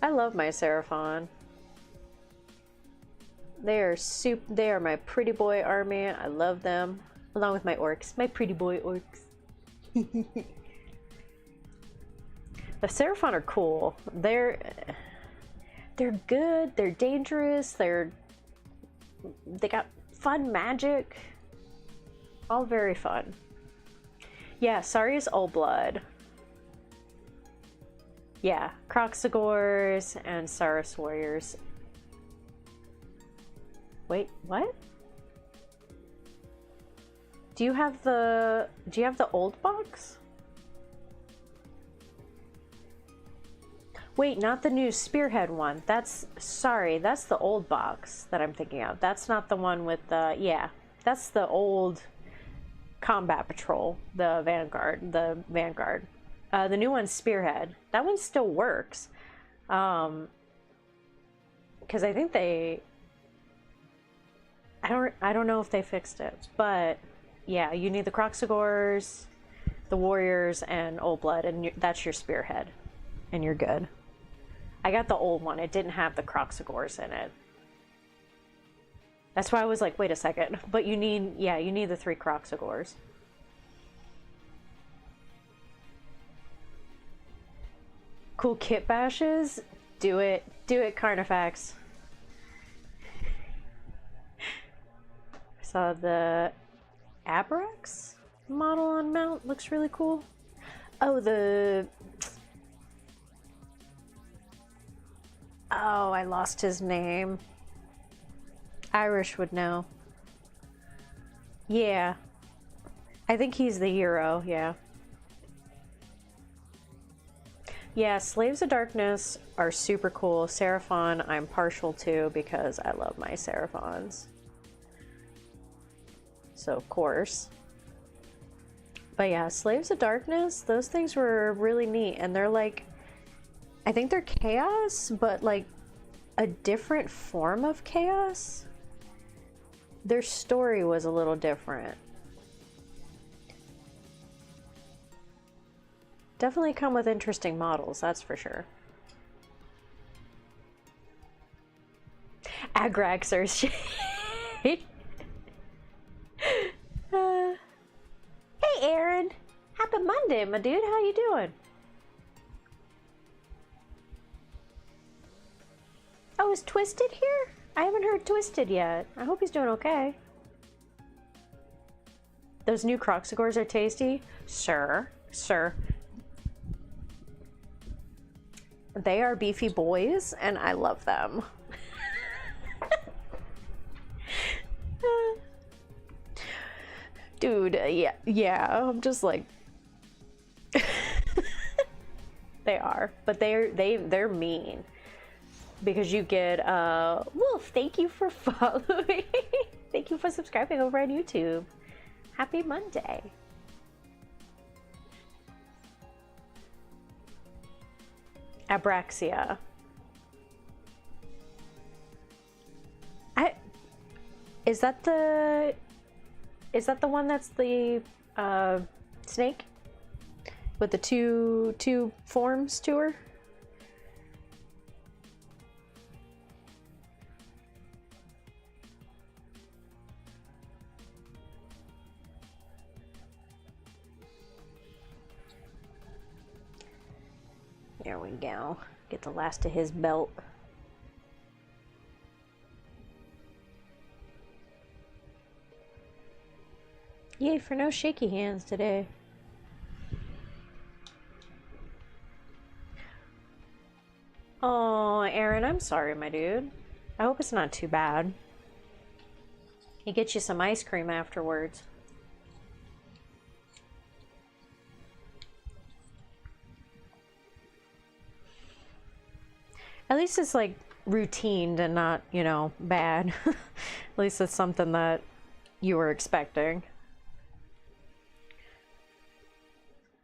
A: I love my Seraphon. They are my pretty boy army. I love them. Along with my orcs. My pretty boy orcs. The Seraphon are cool. They're good. They're dangerous. They got fun magic. All very fun. Yeah, Sari's Old Blood. Yeah, Kroxigors and Saurus Warriors. Wait, what? Do you have the old box? Wait, not the new Spearhead one. That's the old box that I'm thinking of. That's not the one with the, yeah, that's the old Combat Patrol, the Vanguard. The new one's Spearhead. That one still works. Because I think I don't know if they fixed it, but yeah, you need the Kroxigors, the Warriors, and Old Blood, and that's your Spearhead, and you're good. I got the old one. It didn't have the Kroxigors in it. That's why I was like, wait a second. But you need the 3 Kroxigors. Cool kit bashes? Do it. Do it, Carnifex. Saw the Abrax model on mount. Looks really cool. Oh, oh, I lost his name. Irish would know. Yeah. I think he's the hero, yeah. Yeah, Slaves of Darkness are super cool. Seraphon I'm partial to because I love my Seraphons. So, of course. But yeah, Slaves of Darkness, those things were really neat. And they're like, I think they're chaos, but like a different form of chaos. Their story was a little different. Definitely come with interesting models, that's for sure. Agraxers. Hey, Aaron. Happy Monday, my dude. How you doing? Oh, is Twisted here? I haven't heard Twisted yet. I hope he's doing okay. Those new Kroxigors are tasty? Sir. They are beefy boys, and I love them. Dude, yeah, I'm just like... They are, but they're mean. because you get, Wolf, thank you for following. Thank you for subscribing over on YouTube. Happy Monday. Abraxia. Is that the one that's the snake with the two forms to her? There we go. Get the last of his belt. Yay for no shaky hands today. Oh, Aaron, I'm sorry, my dude. I hope it's not too bad. He gets you some ice cream afterwards. At least it's like routine and not, you know, bad. At least it's something that you were expecting.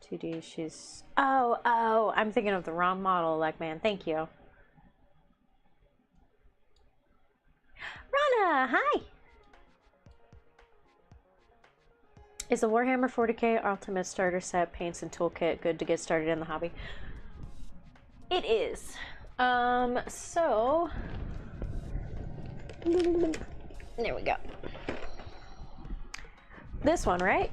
A: 2D, she's... Oh, I'm thinking of the wrong model, like, man. Thank you. Rana, hi! Is the Warhammer 40k Ultimate Starter Set Paints and Toolkit good to get started in the hobby? It is. So... There we go. This one, right?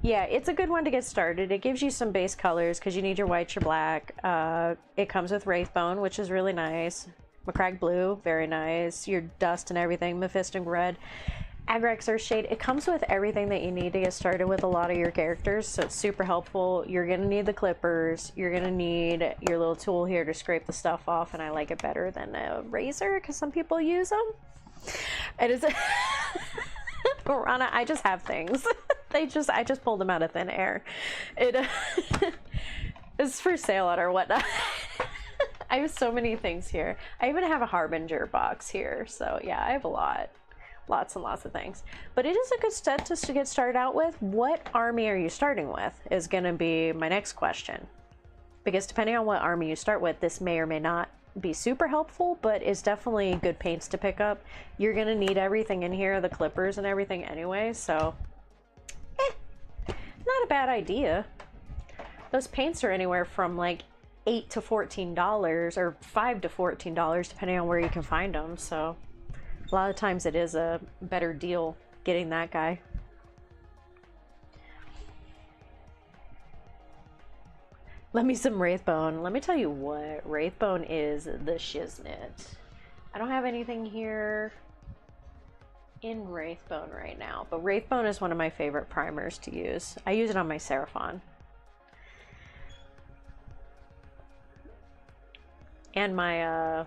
A: Yeah, it's a good one to get started. It gives you some base colors because you need your white, your black. It comes with Wraithbone, which is really nice. Macragge Blue, very nice. Your dust and everything. Mephiston Red. Agrax Earthshade. It comes with everything that you need to get started with a lot of your characters, so it's super helpful. You're going to need the clippers. You're going to need your little tool here to scrape the stuff off, and I like it better than a razor because some people use them. It is... Rana, I just have things. I just pulled them out of thin air. It's for sale at or whatnot. I have so many things here. I even have a Harbinger box here. So yeah, I have a lot. Lots and lots of things. But it is a good set to get started out with. What army are you starting with is going to be my next question. Because depending on what army you start with, this may or may not be super helpful, but it's definitely good paints to pick up. You're gonna need everything in here, the clippers and everything anyway, so not a bad idea. Those paints are anywhere from like $8 to $14 or $5 to $14 depending on where you can find them, so a lot of times it is a better deal getting that guy. Let me some Wraithbone. Let me tell you what, Wraithbone is the shiznit. I don't have anything here in Wraithbone right now, but Wraithbone is one of my favorite primers to use. I use it on my Seraphon. And my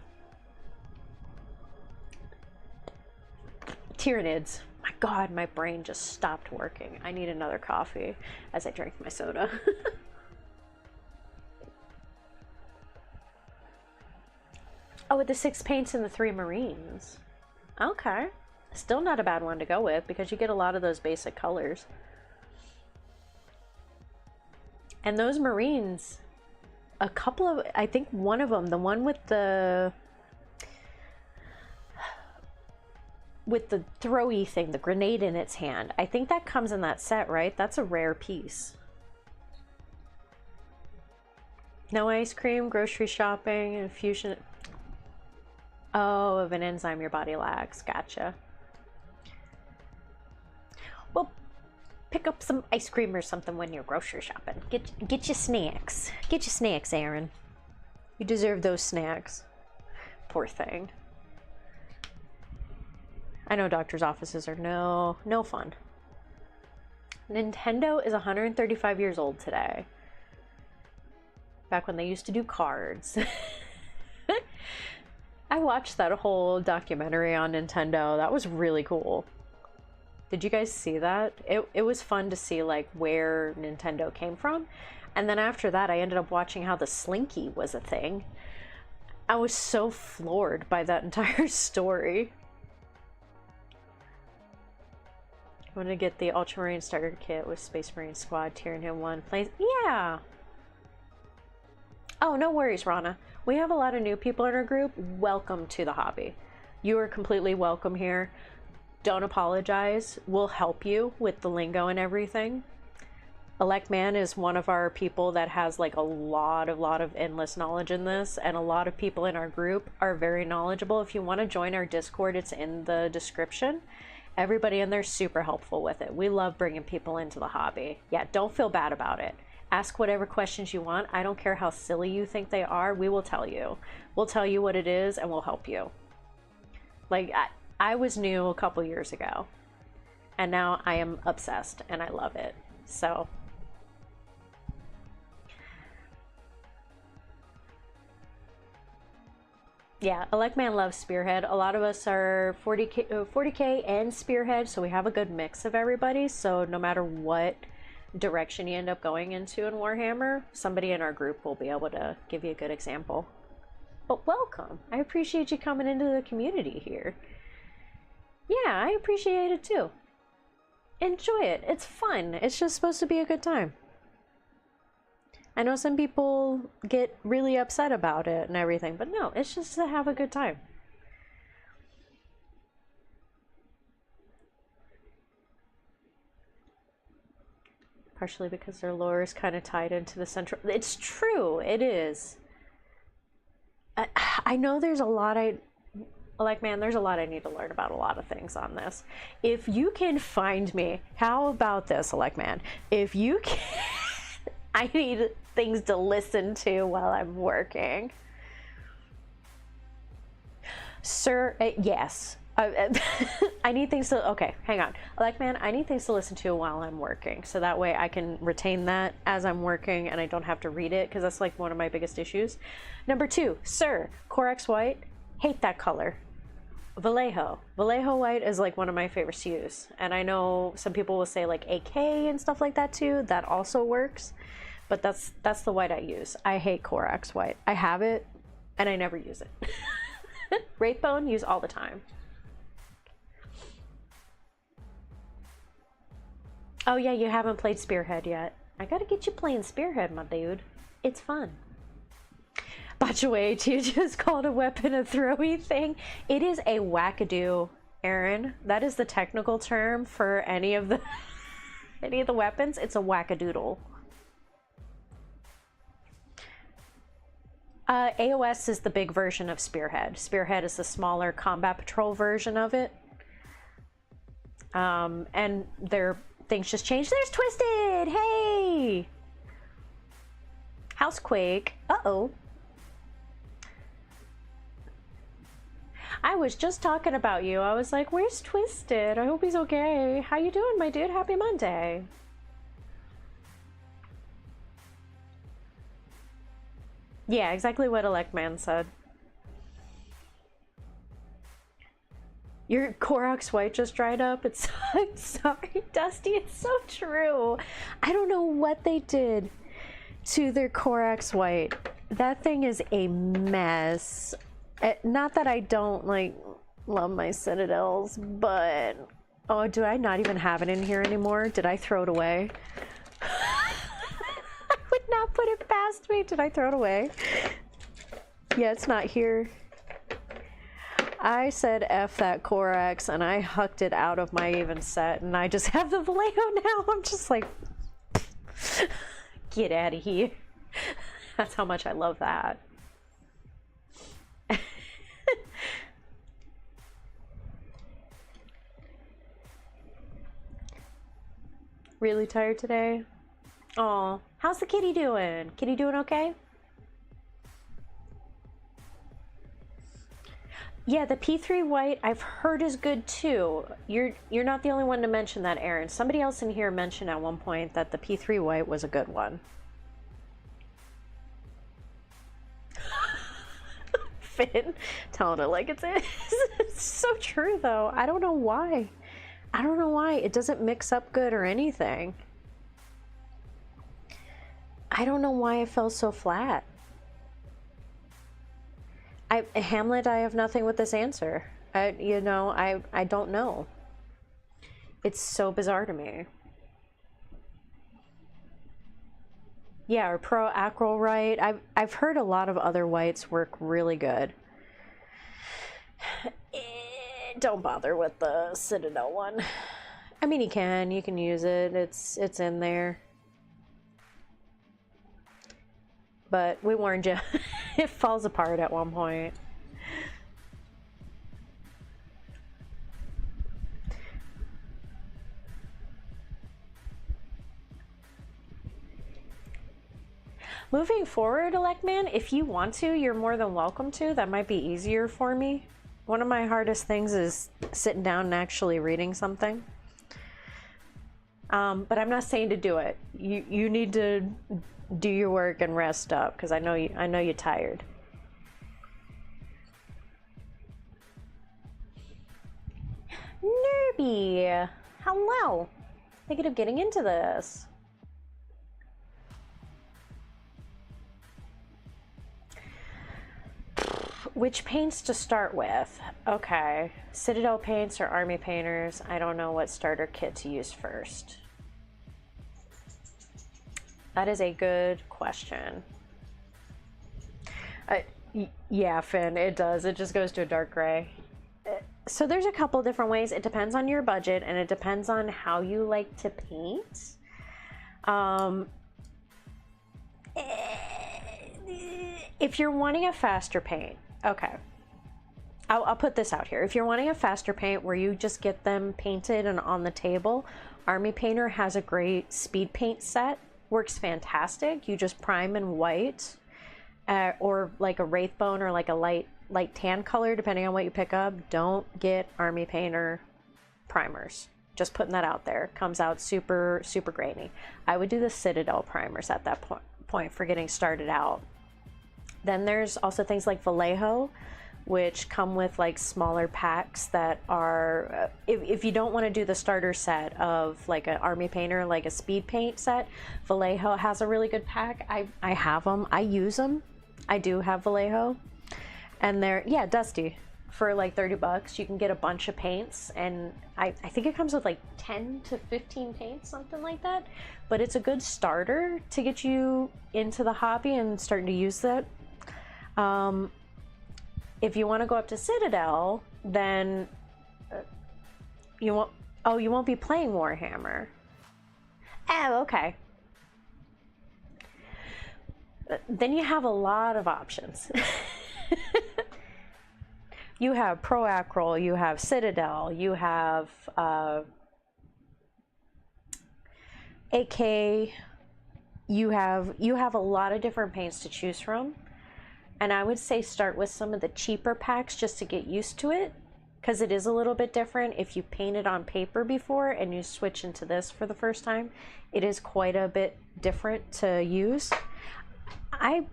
A: Tyranids. My God, my brain just stopped working. I need another coffee as I drink my soda. Oh, with the 6 paints and the 3 marines. Okay. Still not a bad one to go with because you get a lot of those basic colors. And those marines, a couple of, I think one of them, the one with the throwy thing, the grenade in its hand, I think that comes in that set, right? That's a rare piece. No ice cream, grocery shopping, infusion. Oh, of an enzyme your body lacks. Gotcha. Well, pick up some ice cream or something when you're grocery shopping. Get your snacks. Get your snacks, Aaron. You deserve those snacks. Poor thing. I know doctor's offices are no fun. Nintendo is 135 years old today. Back when they used to do cards. I watched that whole documentary on Nintendo. That was really cool. Did you guys see that? It was fun to see like where Nintendo came from. And then after that, I ended up watching how the slinky was a thing. I was so floored by that entire story. I'm gonna get the Ultramarine starter kit with Space Marine Squad, Tyranid 1 plays. Yeah! Oh, no worries, Rana. We have a lot of new people in our group. Welcome to the hobby. You are completely welcome here. Don't apologize. We'll help you with the lingo and everything. Elect Man is one of our people that has like a lot of endless knowledge in this, and a lot of people in our group are very knowledgeable. If you want to join our Discord, it's in the description. Everybody in there is super helpful with it. We love bringing people into the hobby. Yeah, don't feel bad about it. Ask whatever questions you want. I don't care how silly you think they are. We will tell you. We'll tell you what it is and we'll help you. Like, I was new a couple years ago, and now I am obsessed and I love it. So yeah, Elect Man loves Spearhead. A lot of us are 40K and Spearhead, so we have a good mix of everybody. So no matter what direction you end up going into in Warhammer, somebody in our group will be able to give you a good example. But welcome. I appreciate you coming into the community here. Yeah, I appreciate it too. Enjoy it. It's fun. It's just supposed to be a good time. I know some people get really upset about it and everything, but no, it's just to have a good time. Partially because their lore is kind of tied into the central... It's true, it is. I know there's a lot there's a lot I need to learn about a lot of things on this. If you can find me, how about this, Elect Man? If you can... I need things to listen to while I'm working. Sir, yes. I need things to... Okay, hang on. Elect Man, I need things to listen to while I'm working, so that way I can retain that as I'm working and I don't have to read it, because that's like one of my biggest issues. Number 2, Sir, Corax White, hate that color. Vallejo White is like one of my favorites to use, and I know some people will say like AK and stuff like that too. That also works, but that's the white I use. I hate Corax White. I have it and I never use it. Wraithbone, use all the time. Oh yeah, you haven't played Spearhead yet. I gotta get you playing Spearhead, my dude. It's fun. Botchaway, you just called a weapon a throwy thing. It is a wackadoo, Aaron. That is the technical term for any of the weapons. It's a wackadoodle. AOS is the big version of Spearhead. Spearhead is the smaller combat patrol version of it. And their things just changed. There's Twisted! Hey! Housequake. Uh-oh. I was just talking about you. I was like, where's Twisted? I hope he's okay. How you doing, my dude? Happy Monday. Yeah, exactly what Elect Man said. Your Corax White just dried up. It's I'm sorry, Dusty. It's so true. I don't know what they did to their Corax White. That thing is a mess. Not that I don't like love my Citadels, but oh, do I not even have it in here anymore? Did I throw it away? I would not put it past me. Did I throw it away? Yeah, it's not here. I said F that Corax and I hucked it out of my even set, and I just have the Vallejo now. I'm just like, get out of here. That's how much I love that. Really tired today? Aw, how's the kitty doing? Kitty doing okay? Yeah, the P3 White I've heard is good too. You're not the only one to mention that, Aaron. Somebody else in here mentioned at one point that the P3 White was a good one. Finn, telling it like it's it's so true though. I don't know why. I don't know why. It doesn't mix up good or anything. I don't know why it fell so flat. Hamlet, I have nothing with this answer. I don't know. It's so bizarre to me. Yeah, or pro acryl white. I've heard a lot of other whites work really good. Don't bother with the Citadel one. I mean, you can use it. It's in there. But we warned you. It falls apart at one point. Moving forward, Electman, if you want to, you're more than welcome to. That might be easier for me. One of my hardest things is sitting down and actually reading something. But I'm not saying to do it. You need to do your work and rest up, because I know you're tired. Nerby, hello. Thinking of getting into this. Which paints to start with? Okay, Citadel paints or Army painters? I don't know what starter kit to use first. That is a good question. Yeah, Finn, it does. It just goes to a dark gray. So there's a couple different ways. It depends on your budget, and it depends on how you like to paint. If you're wanting a faster paint, okay, I'll put this out here. If you're wanting a faster paint where you just get them painted and on the table, Army Painter has a great speed paint set. Works fantastic. You just prime in white, or like a Wraithbone or like a light tan color, depending on what you pick up. Don't get Army Painter primers. Just putting that out there. Comes out super grainy. I would do the Citadel primers at that point for getting started out. Then there's also things like Vallejo, which come with like smaller packs that are, if you don't want to do the starter set of like an Army Painter, like a speed paint set, Vallejo has a really good pack. I have them. I use them. I do have Vallejo. And they're, yeah, Dusty. For like 30 bucks, you can get a bunch of paints, and I think it comes with like 10 to 15 paints, something like that. But it's a good starter to get you into the hobby and starting to use that. If you want to go up to Citadel, then you won't be playing Warhammer. Oh, okay. Then you have a lot of options. You have Pro Acryl, you have Citadel, you have AK, you have a lot of different paints to choose from. And I would say start with some of the cheaper packs just to get used to it, because it is a little bit different. If you painted on paper before and you switch into this for the first time, it is quite a bit different to use. I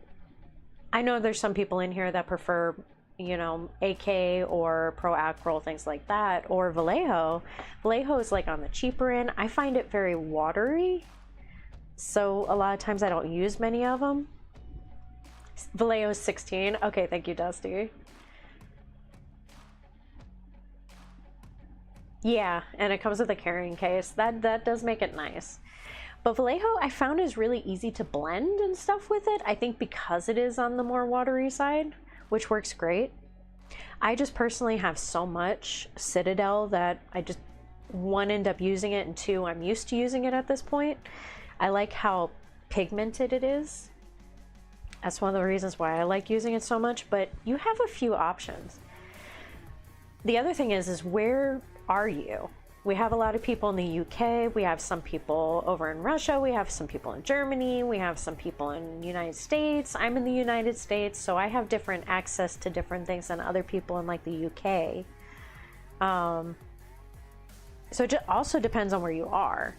A: know there's some people in here that prefer, you know, AK or Pro Acryl, things like that, or Vallejo. Vallejo is like on the cheaper end. I find it very watery, so a lot of times I don't use many of them. Vallejo is 16. Okay, thank you, Dusty. Yeah, and it comes with a carrying case. That does make it nice. But Vallejo, I found, is really easy to blend and stuff with it. I think because it is on the more watery side, which works great. I just personally have so much Citadel that I just, one, end up using it, and two, I'm used to using it at this point. I like how pigmented it is. That's one of the reasons why I like using it so much, but you have a few options. The other thing is where are you? We have a lot of people in the UK, we have some people over in Russia, we have some people in Germany, we have some people in the United States. I'm in the United States, so I have different access to different things than other people in like the UK. So it also depends on where you are.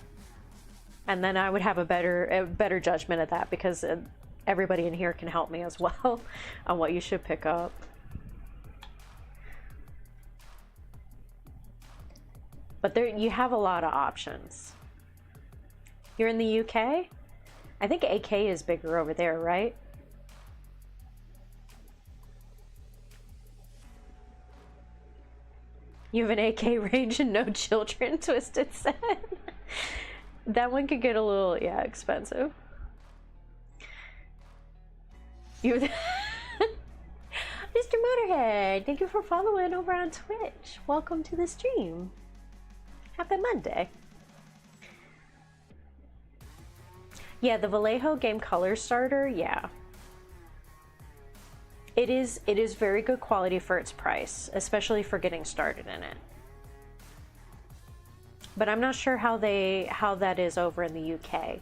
A: And then I would have a better judgment at that, because everybody in here can help me as well on what you should pick up. But there, you have a lot of options. You're in the UK? I think AK is bigger over there, right? You have an AK range and no children, Twisted said. That one could get a little, yeah, expensive. You Mr. Motorhead, thank you for following over on Twitch. Welcome to the stream. Happy Monday. Yeah, the Vallejo Game Color Starter, yeah. It is very good quality for its price, especially for getting started in it. But I'm not sure how that is over in the UK.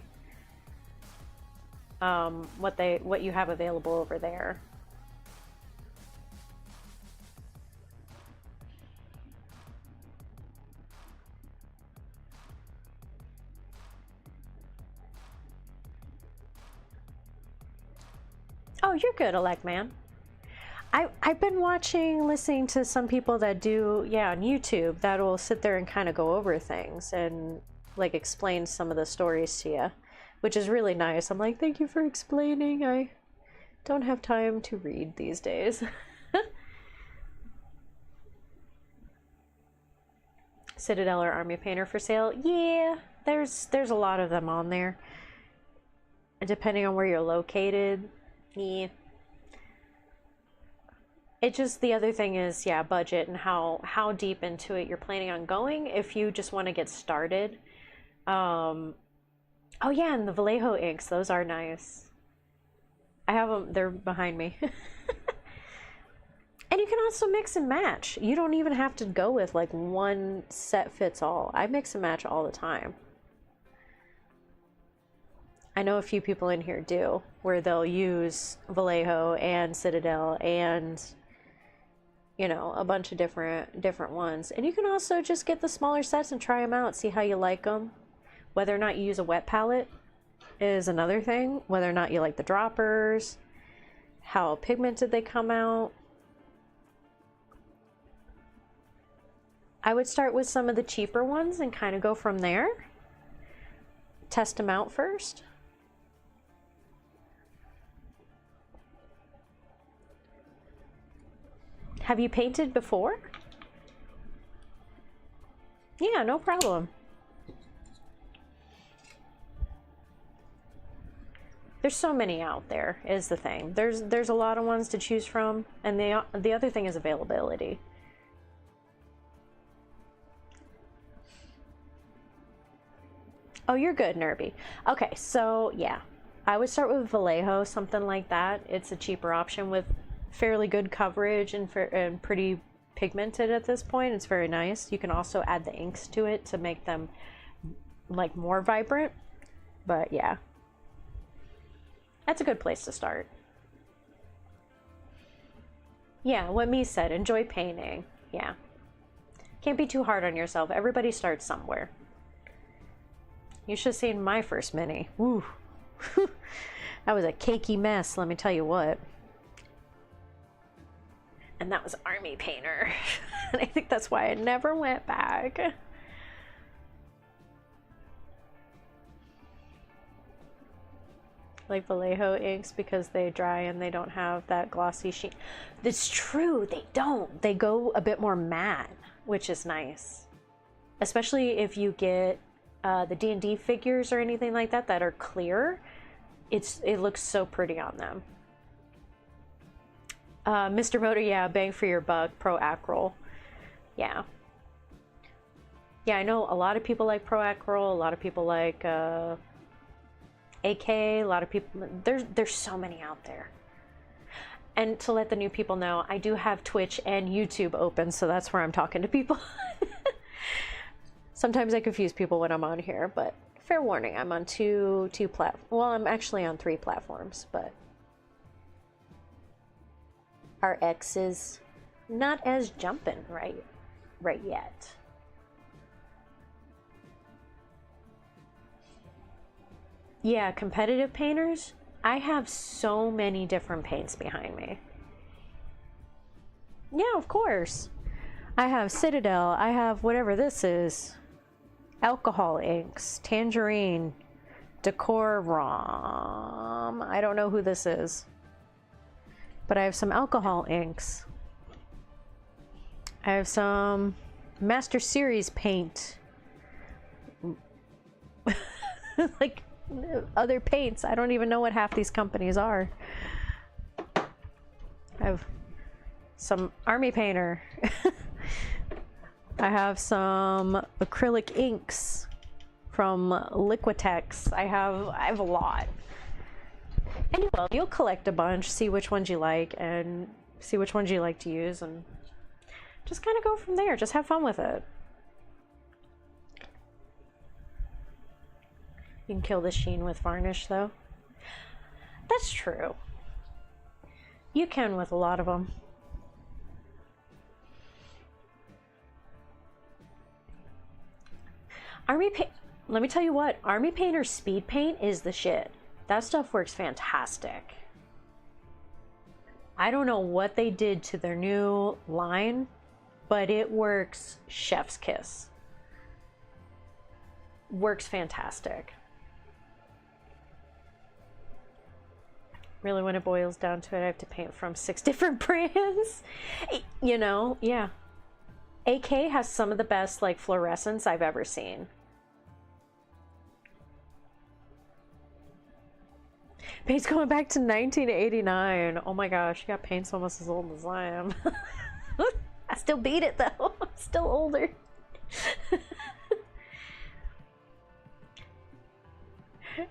A: What you have available over there. Oh, you're good, Elect Man. I've been listening to some people that do, yeah, on YouTube, that'll sit there and kind of go over things and like explain some of the stories to you, which is really nice. I'm like, thank you for explaining. I don't have time to read these days. Citadel or Army Painter for sale? Yeah, there's a lot of them on there. And depending on where you're located, yeah. It just, the other thing is, yeah, budget and how deep into it you're planning on going. If you just want to get started. Oh yeah, and the Vallejo inks, those are nice. I have them, they're behind me. And you can also mix and match. You don't even have to go with like one set fits all. I mix and match all the time. I know a few people in here do, where they'll use Vallejo and Citadel and, you know, a bunch of different ones. And you can also just get the smaller sets and try them out, see how you like them. Whether or not you use a wet palette is another thing. Whether or not you like the droppers, how pigmented they come out. I would start with some of the cheaper ones and kind of go from there. Test them out first. Have you painted before? Yeah, no problem. There's so many out there, is the thing. There's a lot of ones to choose from, and the other thing is availability. Oh, you're good, Nerby. Okay, so yeah, I would start with Vallejo, something like that. It's a cheaper option with fairly good coverage and pretty pigmented at this point. It's very nice. You can also add the inks to it to make them like more vibrant. But yeah, that's a good place to start. Yeah, what me said, enjoy painting. Yeah, can't be too hard on yourself. Everybody starts somewhere. You should have seen my first mini. Woo. That was a cakey mess, let me tell you what. And that was Army Painter. And I think that's why I never went back. Like Vallejo inks because they dry and they don't have that glossy sheen. That's true, they don't. They go a bit more matte, which is nice. Especially if you get the D&D figures or anything like that that are clear. It looks so pretty on them. Mr. Motor, yeah, bang for your buck, Pro Acryl. Yeah. Yeah, I know a lot of people like Pro Acryl, a lot of people like AK, a lot of people, there's so many out there. And to let the new people know, I do have Twitch and YouTube open, so that's where I'm talking to people. Sometimes I confuse people when I'm on here, but fair warning, I'm on two platforms. Well, I'm actually on 3 platforms, but our X is not as jumping right yet. Yeah, competitive painters. I have so many different paints behind me. Yeah, of course. I have Citadel. I have whatever this is. Alcohol inks, tangerine, Decorum. I don't know who this is. But I have some alcohol inks. I have some Master Series paint. Like other paints. I don't even know what half these companies are. I have some Army Painter. I have some acrylic inks from Liquitex. I have a lot. And you'll collect a bunch, see which ones you like, and see which ones you like to use, and just kind of go from there. Just have fun with it. You can kill the sheen with varnish, though. That's true. You can with a lot of them. Let me tell you what, Army Painter Speed Paint is the shit. That stuff works fantastic. I don't know what they did to their new line, but it works chef's kiss. Works fantastic. Really, when it boils down to it, I have to paint from 6 different brands. You know, yeah. AK has some of the best like fluorescence I've ever seen. Paint's going back to 1989. Oh my gosh, yeah, paint's almost as old as I am. I still beat it though. I'm still older.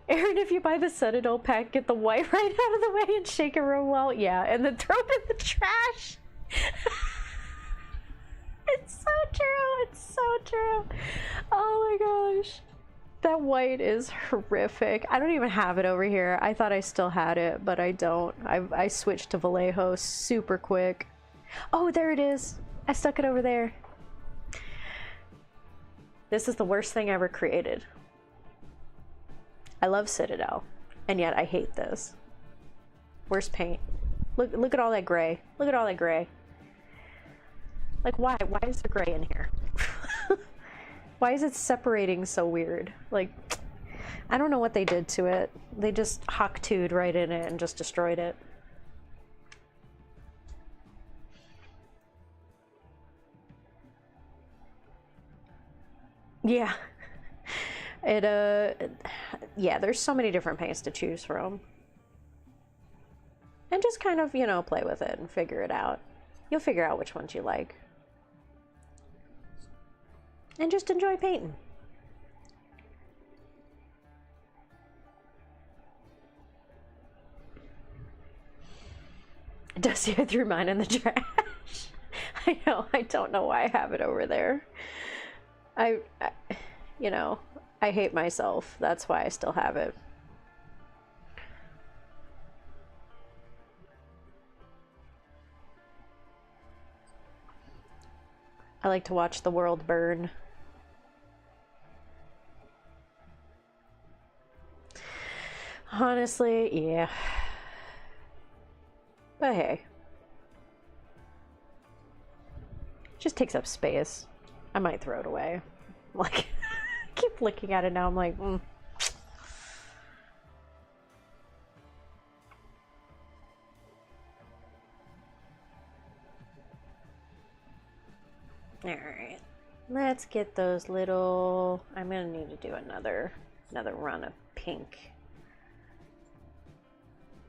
A: Aaron, if you buy the Citadel pack, get the white right out of the way and shake it real well. Yeah, and then throw it in the trash. It's so true. It's so true. Oh my gosh. That white is horrific. I don't even have it over here. I thought I still had it, but I don't. I switched to Vallejo super quick. Oh, there it is. I stuck it over there. This is the worst thing ever created. I love Citadel, and yet I hate this. Worst paint. Look at all that gray. Look at all that gray. Like, why? Why is there gray in here? Why is it separating so weird? Like, I don't know what they did to it. They just Hawk-2'd right in it and just destroyed it. Yeah. Yeah, there's so many different paints to choose from. And just kind of, you know, play with it and figure it out. You'll figure out which ones you like. And just enjoy painting. Dusty, I threw mine in the trash. I know, I don't know why I have it over there. You know, I hate myself. That's why I still have it. I like to watch the world burn. Honestly, yeah. But hey. It just takes up space. I might throw it away. Like, I keep looking at it now, I'm like, Alright. Let's get those little... I'm gonna need to do another run of pink.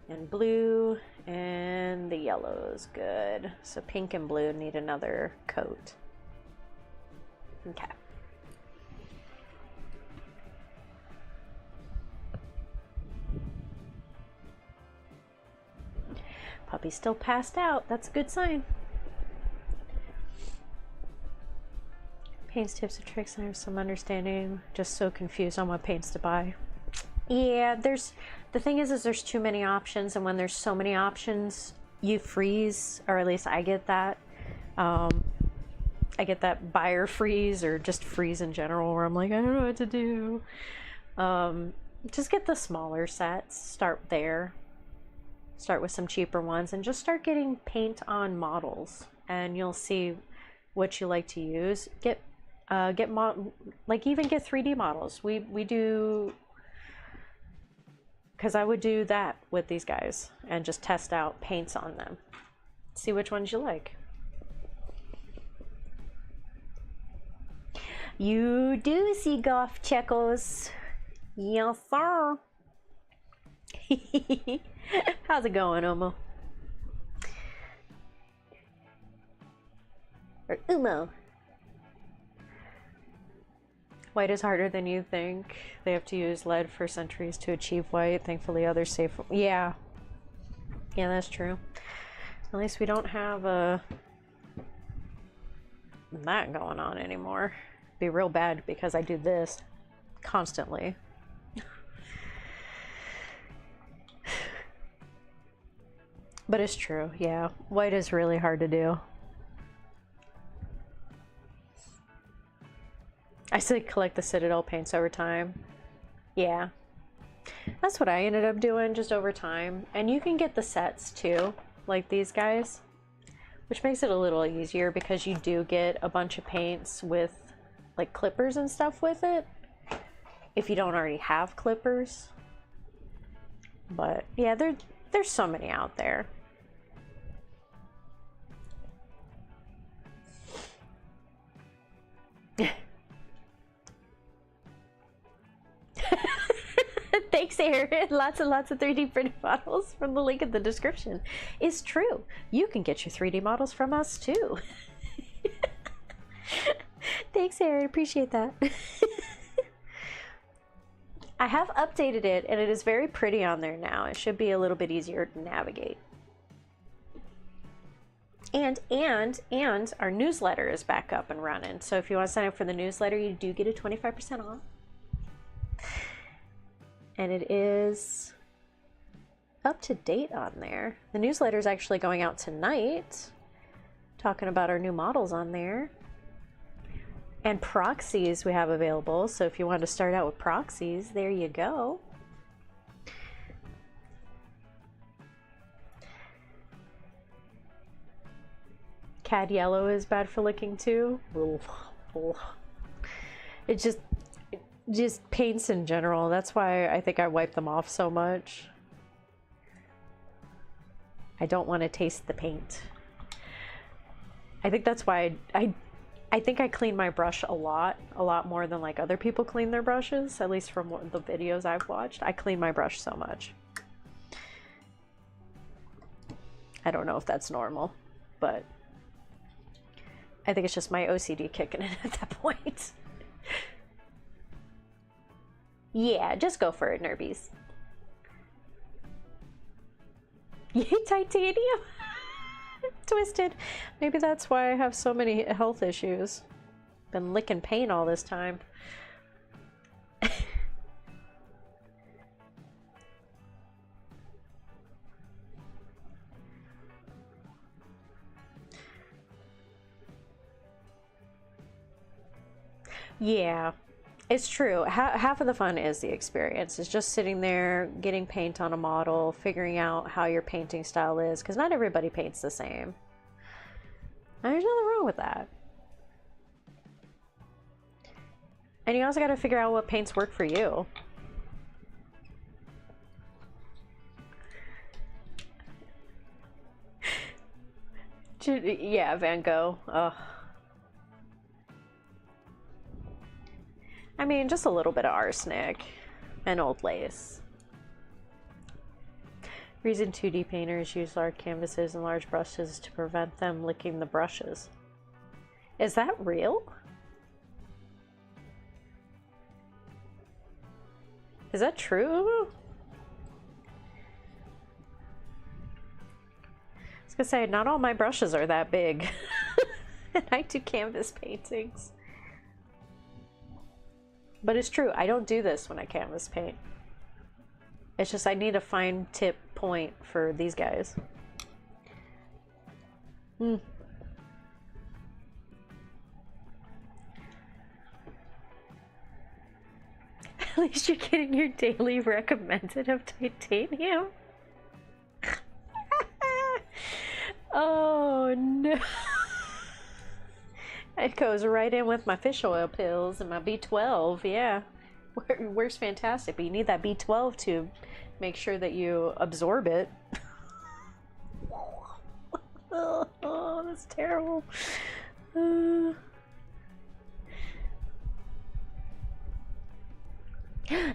A: And blue, and the yellow is good. So pink and blue need another coat. Okay. Puppy's still passed out. That's a good sign. Paints, tips, and tricks. I have some understanding. Just so confused on what paints to buy. Yeah, the thing is there's too many options, and when there's so many options, you freeze, or at least I get that. I get that buyer freeze, or just freeze in general, where I'm like, I don't know what to do. Just get the smaller sets. Start there. Start with some cheaper ones, and just start getting paint on models, and you'll see what you like to use. Even get 3D models. We do because I would do that with these guys and just test out paints on them. See which ones you like. You do see golf checkos. Yes, sir. How's it going, Omo? Or Umo. White is harder than you think. They have to use lead for centuries to achieve white. Thankfully, others save. Yeah. Yeah, that's true. At least we don't have that going on anymore. It'd be real bad because I do this constantly. But it's true, yeah. White is really hard to do. I still collect the Citadel paints over time. Yeah. That's what I ended up doing just over time. And you can get the sets too, like these guys, which makes it a little easier because you do get a bunch of paints with like clippers and stuff with it if you don't already have clippers. But yeah, there's so many out there. Thanks, Aaron. Lots and lots of 3D printed models from the link in the description. It's true. You can get your 3D models from us too. Thanks, Aaron. Appreciate that. I have updated it and it is very pretty on there now. It should be a little bit easier to navigate. And our newsletter is back up and running. So if you want to sign up for the newsletter, you do get a 25% off. And it is up to date on there. The newsletter is actually going out tonight, talking about our new models on there. And proxies we have available. So if you want to start out with proxies, there you go. Cad yellow is bad for licking too. It just paints in general. That's why I think I wipe them off so much. I don't want to taste the paint. I think that's why I think I clean my brush a lot more than like other people clean their brushes, at least from the videos I've watched. I clean my brush so much. I don't know if that's normal, but I think it's just my OCD kicking in at that point. Yeah, just go for it, nerbies. Yay, titanium! Twisted. Maybe that's why I have so many health issues. Been licking paint all this time. Yeah. It's true. Half of the fun is the experience. It's just sitting there, getting paint on a model, figuring out how your painting style is, because not everybody paints the same. And there's nothing wrong with that. And you also got to figure out what paints work for you. Yeah, Van Gogh. Ugh. I mean, just a little bit of arsenic and old lace. Reason 2D painters use large canvases and large brushes to prevent them licking the brushes. Is that real? Is that true? I was gonna say, not all my brushes are that big. And I do canvas paintings. But it's true, I don't do this when I canvas paint. It's just I need a fine tip point for these guys. At least you're getting your daily recommended of titanium. Oh no. It goes right in with my fish oil pills and my B12, yeah. Works fantastic, but you need that B12 to make sure that you absorb it. Oh, that's terrible. The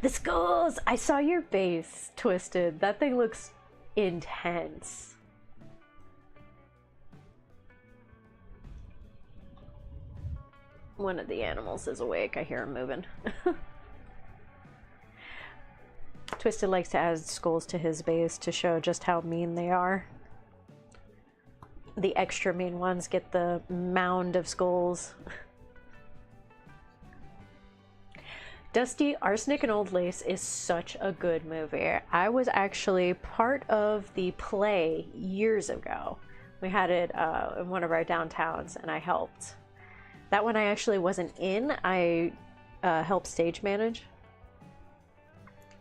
A: skulls! I saw your base, Twisted. That thing looks intense. One of the animals is awake. I hear him moving. Twisted likes to add skulls to his base to show just how mean they are. The extra mean ones get the mound of skulls. Dusty, Arsenic and Old Lace is such a good movie. I was actually part of the play years ago. We had it in one of our downtowns and I helped. That one I actually wasn't in. I helped stage manage.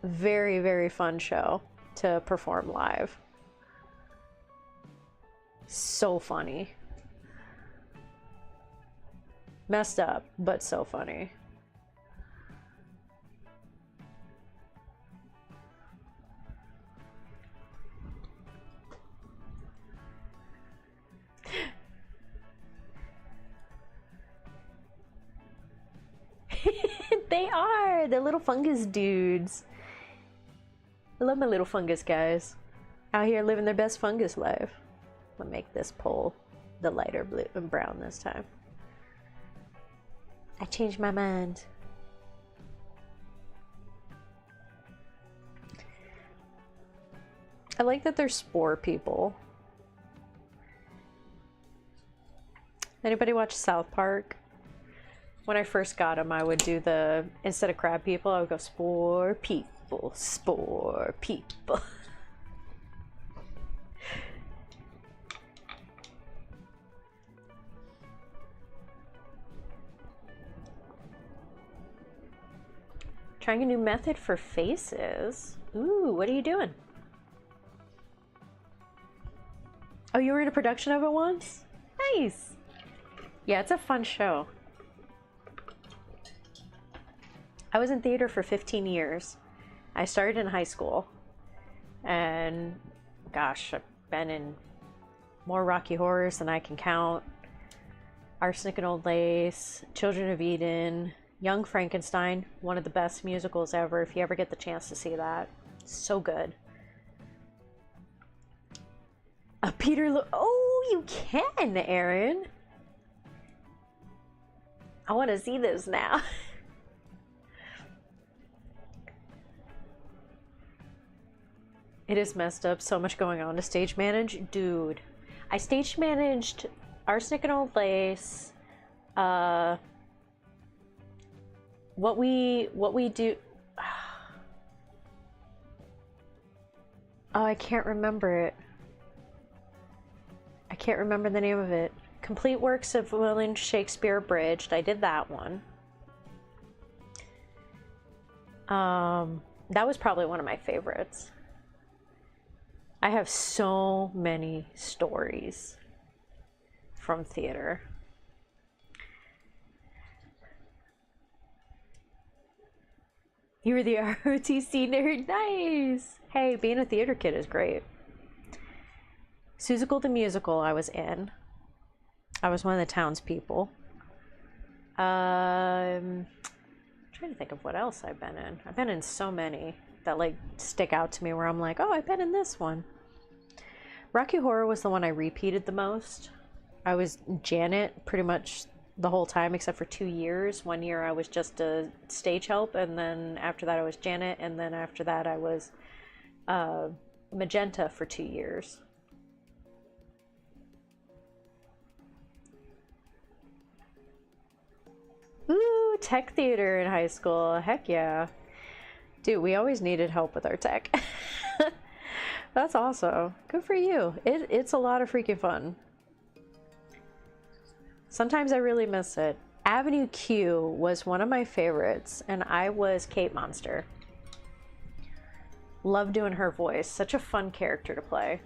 A: Very, very fun show to perform live. So funny. Messed up, but so funny. They are! They're little fungus dudes. I love my little fungus guys. Out here living their best fungus life. I'm gonna make this pole the lighter blue and brown this time. I changed my mind. I like that they're spore people. Anybody watch South Park? When I first got them, I would do the, instead of crab people, I would go spore people, spore people. Trying a new method for faces. Ooh, what are you doing? Oh, you were in a production of it once? Nice. Yeah, it's a fun show. I was in theater for 15 years. I started in high school. And gosh, I've been in more Rocky Horrors than I can count. Arsenic and Old Lace, Children of Eden, Young Frankenstein, one of the best musicals ever, if you ever get the chance to see that. So good. Oh, you can, Aaron. I want to see this now. It is messed up. So much going on to stage manage. Dude, I stage managed Arsenic and Old Lace. What we do. Oh, I can't remember it. I can't remember the name of it. Complete Works of William Shakespeare Abridged. I did that one. That was probably one of my favorites. I have so many stories from theater. You were the ROTC nerd. Nice. Hey, being a theater kid is great. Seussical the Musical I was in. I was one of the townspeople. I'm trying to think of what else I've been in. I've been in so many that like stick out to me where I'm like, oh, I've been in this one. Rocky Horror was the one I repeated the most. I was Janet pretty much the whole time except for 2 years. 1 year I was just a stage help, and then after that I was Janet, and then after that I was Magenta for 2 years. Ooh, tech theater in high school. Heck yeah. Dude, we always needed help with our tech. That's awesome. Good for you. It's a lot of freaking fun. Sometimes I really miss it. Avenue Q was one of my favorites, and I was Kate Monster. Love doing her voice. Such a fun character to play.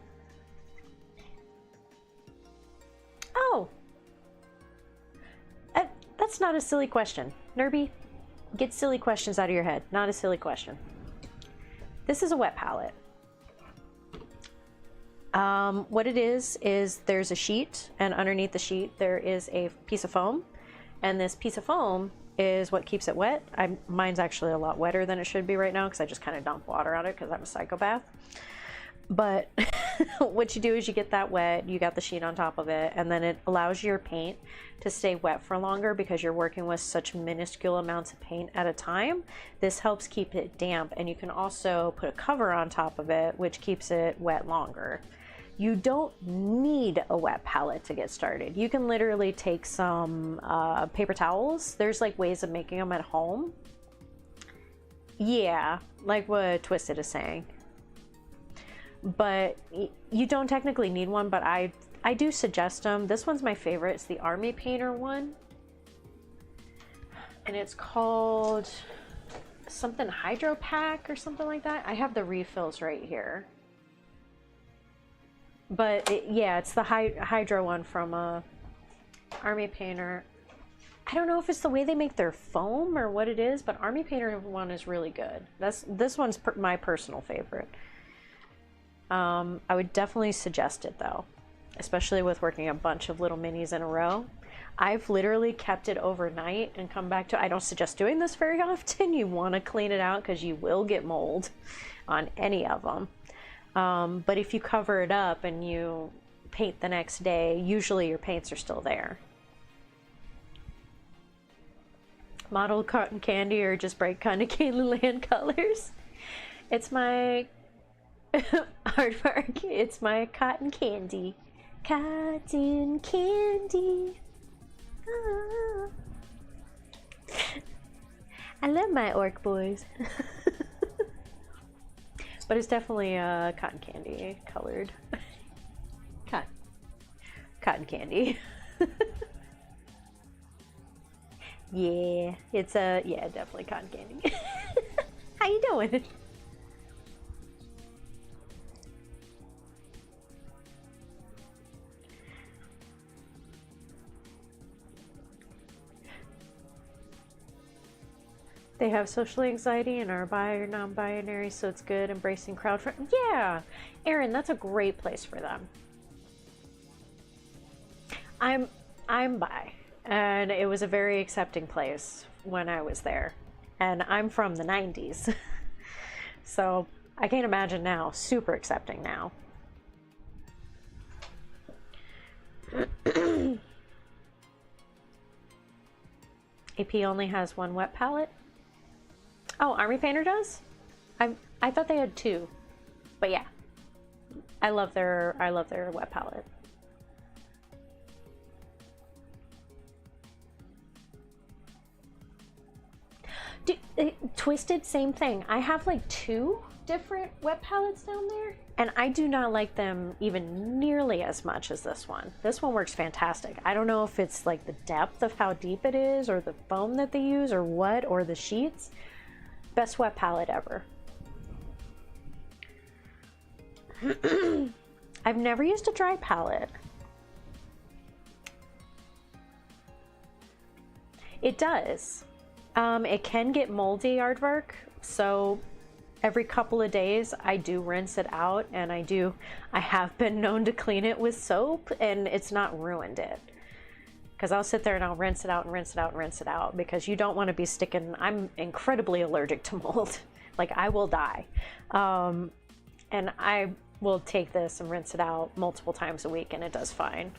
A: Oh! That's not a silly question. Nerby, Get silly questions out of your head. Not a silly question. This is a wet palette. What it is there's a sheet, and underneath the sheet there is a piece of foam, and this piece of foam is what keeps it wet. Mine's actually a lot wetter than it should be right now because I just kind of dump water on it because I'm a psychopath. But what you do is you get that wet, you got the sheet on top of it, and then it allows your paint to stay wet for longer because you're working with such minuscule amounts of paint at a time. This helps keep it damp, and you can also put a cover on top of it, which keeps it wet longer. You don't need a wet palette to get started. You can literally take some paper towels. There's like ways of making them at home. Yeah, like what Twisted is saying. But you don't technically need one, but I do suggest them. This one's my favorite. It's the Army Painter one. And it's called something Hydro Pack or something like that. I have the refills right here. But yeah, it's the Hydro one from Army Painter. I don't know if it's the way they make their foam or what it is, but Army Painter one is really good. This one's my personal favorite. I would definitely suggest it though, especially with working a bunch of little minis in a row. I've literally kept it overnight and come back to. I don't suggest doing this very often. You want to clean it out because you will get mold on any of them. But if you cover it up and you paint the next day, usually your paints are still there. Mottled cotton candy or just bright kind of Candyland colors. It's my artwork. It's my cotton candy. Cotton candy. Ah. I love my orc boys. But it's definitely cotton candy colored. Cotton candy. Yeah, it's yeah, definitely cotton candy. How you doing? They have social anxiety and are bi or non-binary, so it's good. Embracing crowdfunding. Yeah, Erin, that's a great place for them. I'm bi, and it was a very accepting place when I was there, and I'm from the 90s, so I can't imagine now. Super accepting now. AP only has one wet palette. Oh, Army Painter does? I thought they had two, but yeah, I love their wet palette. Twisted, same thing. I have like 2 different wet palettes down there, and I do not like them even nearly as much as this one. This one works fantastic. I don't know if it's like the depth of how deep it is, or the foam that they use, or what, or the sheets. Best wet palette ever. I've never used a dry palette. It does. It can get moldy aardvark, so every couple of days I do rinse it out, and I have been known to clean it with soap, and it's not ruined it. Because I'll sit there and I'll rinse it out and rinse it out and rinse it out, because you don't want to be sticking. I'm incredibly allergic to mold. Like, I will die. And I will take this and rinse it out multiple times a week, and it does fine.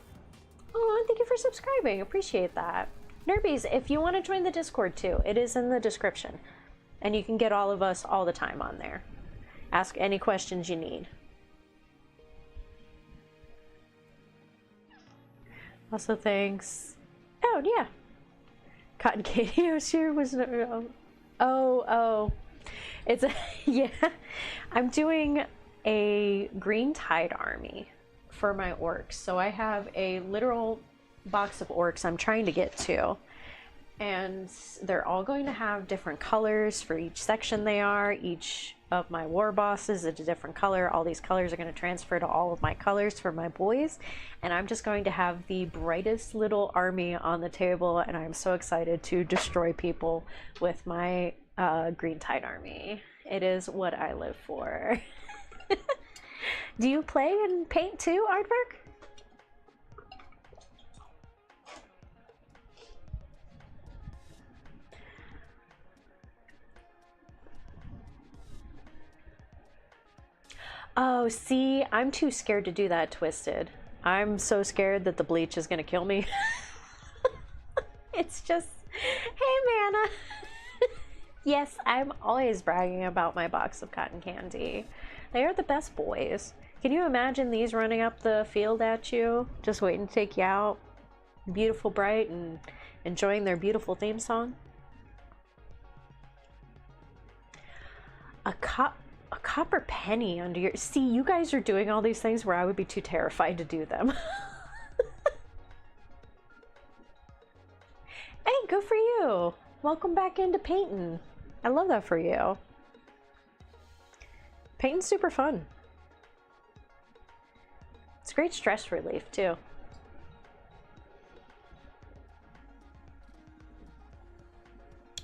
A: Oh, thank you for subscribing. Appreciate that. Nerbies, if you want to join the Discord too, it is in the description. And you can get all of us all the time on there. Ask any questions you need. Also, thanks. Oh, yeah. Cotton candy, I sure was. Oh. It's a. Yeah. I'm doing a green tide army for my orcs. So I have a literal box of orcs I'm trying to get to. and they're all going to have different colors for each section they are. Each of my war bosses is a different color. All these colors are going to transfer to all of my colors for my boys, and I'm just going to have the brightest little army on the table, and I'm so excited to destroy people with my green tide army. It is what I live for. Do you play and paint too, Aardvark? Oh, see, I'm too scared to do that, Twisted. I'm so scared that the bleach is gonna kill me. It's just, hey, Mana. Yes, I'm always bragging about my box of cotton candy. They are the best boys. Can you imagine these running up the field at you, just waiting to take you out? Beautiful, bright, and enjoying their beautiful theme song? A copper penny under your... See, you guys are doing all these things where I would be too terrified to do them. Hey, good for you. Welcome back into painting. I love that for you. Painting's super fun. It's great stress relief, too.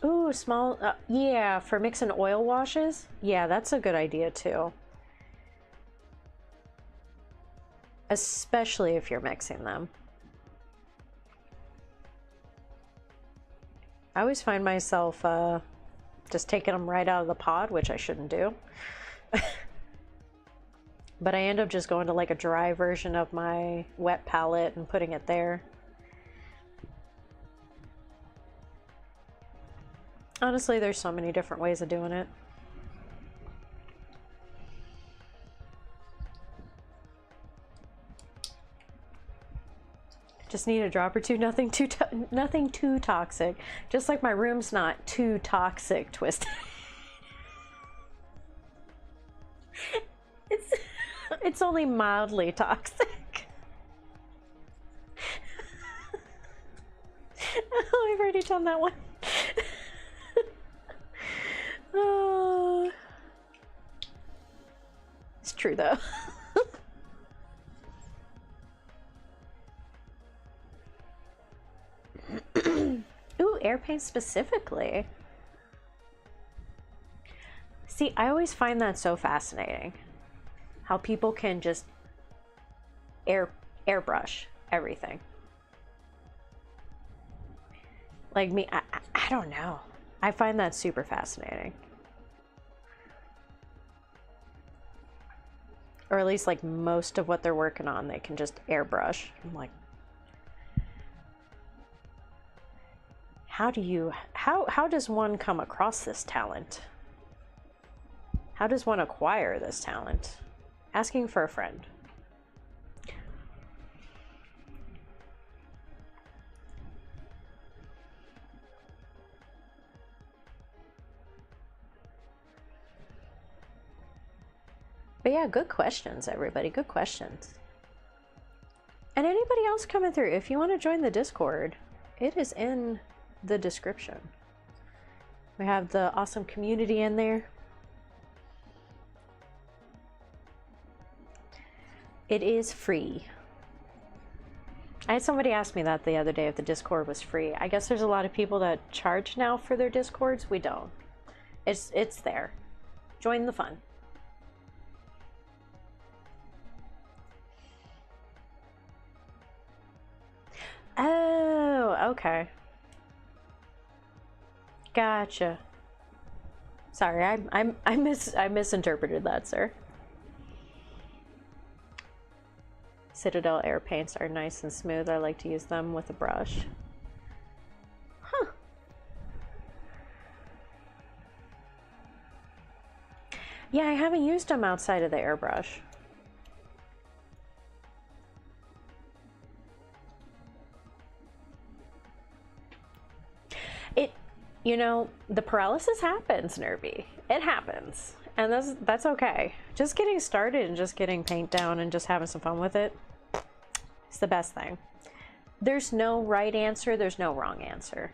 A: Ooh, small, yeah, for mixing oil washes. Yeah, that's a good idea too. Especially if you're mixing them. I always find myself just taking them right out of the pod, which I shouldn't do. But I end up just going to like a dry version of my wet palette and putting it there. Honestly, there's so many different ways of doing it. Just need a drop or two, nothing too toxic. Just like my room's not too toxic, Twisted. It's only mildly toxic. Oh, I've already done that one. It's true though. Ooh, air paint specifically. See, I always find that so fascinating. How people can just airbrush everything. Like me, I don't know. I find that super fascinating. Or at least like most of what they're working on, they can just airbrush. I'm like, how does one come across this talent? How does one acquire this talent? Asking for a friend. But yeah, good questions, everybody. Good questions. And anybody else coming through, if you want to join the Discord, it is in the description. We have the awesome community in there. It is free. I had somebody ask me that the other day if the Discord was free. I guess there's a lot of people that charge now for their Discords. We don't. It's there. Join the fun. Oh, okay. Gotcha. Sorry, I misinterpreted that, sir. Citadel air paints are nice and smooth. I like to use them with a brush. Huh. Yeah, I haven't used them outside of the airbrush. You know, the paralysis happens, Nerby. It happens. And that's okay. Just getting started and just getting paint down and just having some fun with it is the best thing. There's no right answer, there's no wrong answer.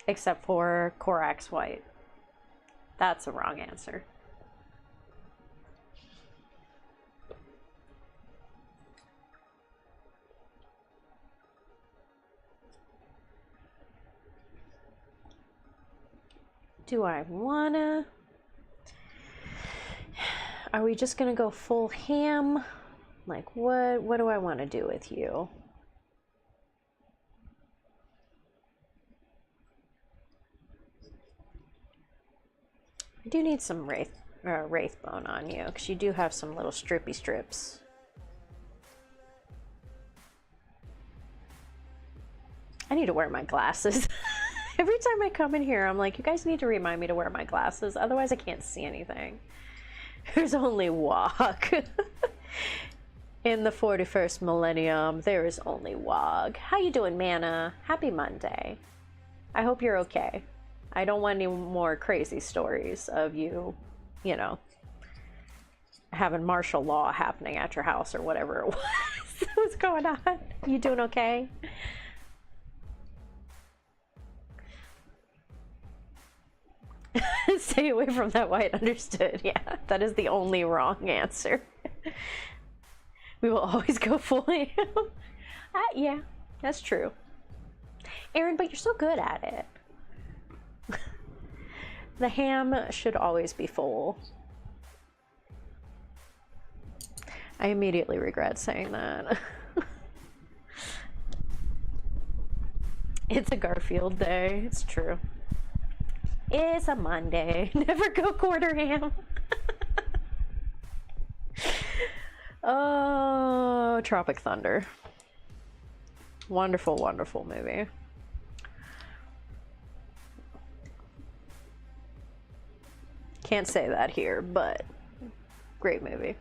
A: except for Korax White. That's a wrong answer. Do I wanna? Are we just gonna go full ham? Like, what do I want to do with you? I do need some wraith bone on you, because you do have some little strippy strips. I need to wear my glasses. Every time I come in here, I'm like, you guys need to remind me to wear my glasses, otherwise I can't see anything. There's only Wog. In the 41st millennium, there is only Wog. How you doing, Mana? Happy Monday. I hope you're okay. I don't want any more crazy stories of you, you know, having martial law happening at your house or whatever it was. What's going on? You doing okay? Stay away from that white. Understood. Yeah, that is the only wrong answer. We will always go full ham. Yeah, that's true. Aaron, but you're so good at it. The ham should always be full. I immediately regret saying that. It's a Garfield day. It's true. It's a Monday. Never go quarter ham. Oh, Tropic Thunder. Wonderful, wonderful movie. Can't say that here, but great movie.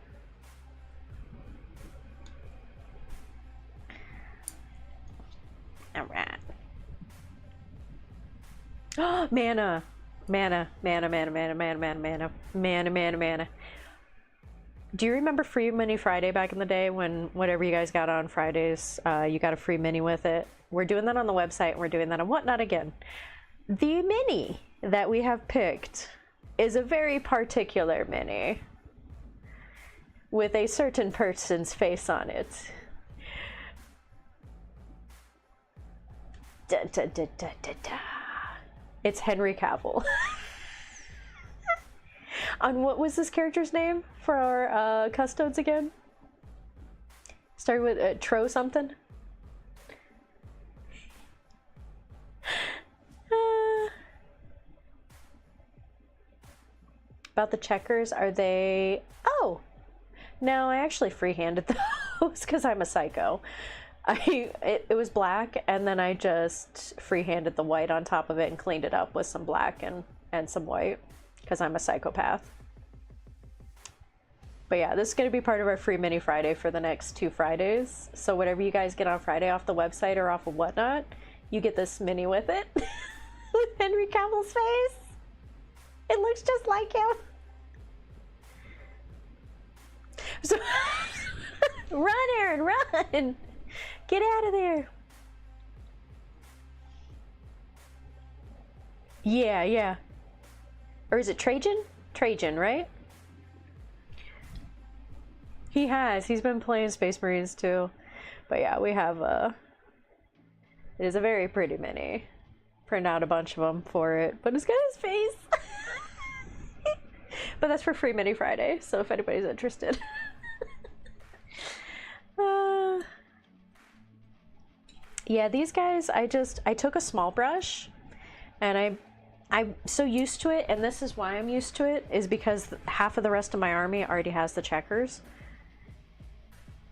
A: All right. Oh, mana. Mana. Do you remember Free Mini Friday back in the day when whatever you guys got on Fridays, you got a free mini with it? We're doing that on the website, and we're doing that on Whatnot again. The mini that we have picked is a very particular mini with a certain person's face on it. Da, da, da, da, da, da. It's Henry Cavill. On what was this character's name for our custodes again? Started with Tro something? About the checkers, are they... Oh! No, I actually free-handed those because I'm a psycho. It was black, and then I just free-handed the white on top of it and cleaned it up with some black and some white because I'm a psychopath. But yeah, this is going to be part of our free mini Friday for the next 2 Fridays. So whatever you guys get on Friday off the website or off of Whatnot, you get this mini with it. With Henry Cavill's face. It looks just like him. So run, Aaron, run! Get out of there. Yeah, yeah. Or is it Trajan? Trajan, right? He's been playing Space Marines too. But yeah, we have it is a very pretty mini. Print out a bunch of them for it, but it's got his face. But that's for Free Mini Friday, so if anybody's interested. Yeah, these guys, I took a small brush, and I'm so used to it, and this is why I'm used to it, is because half of the rest of my army already has the checkers.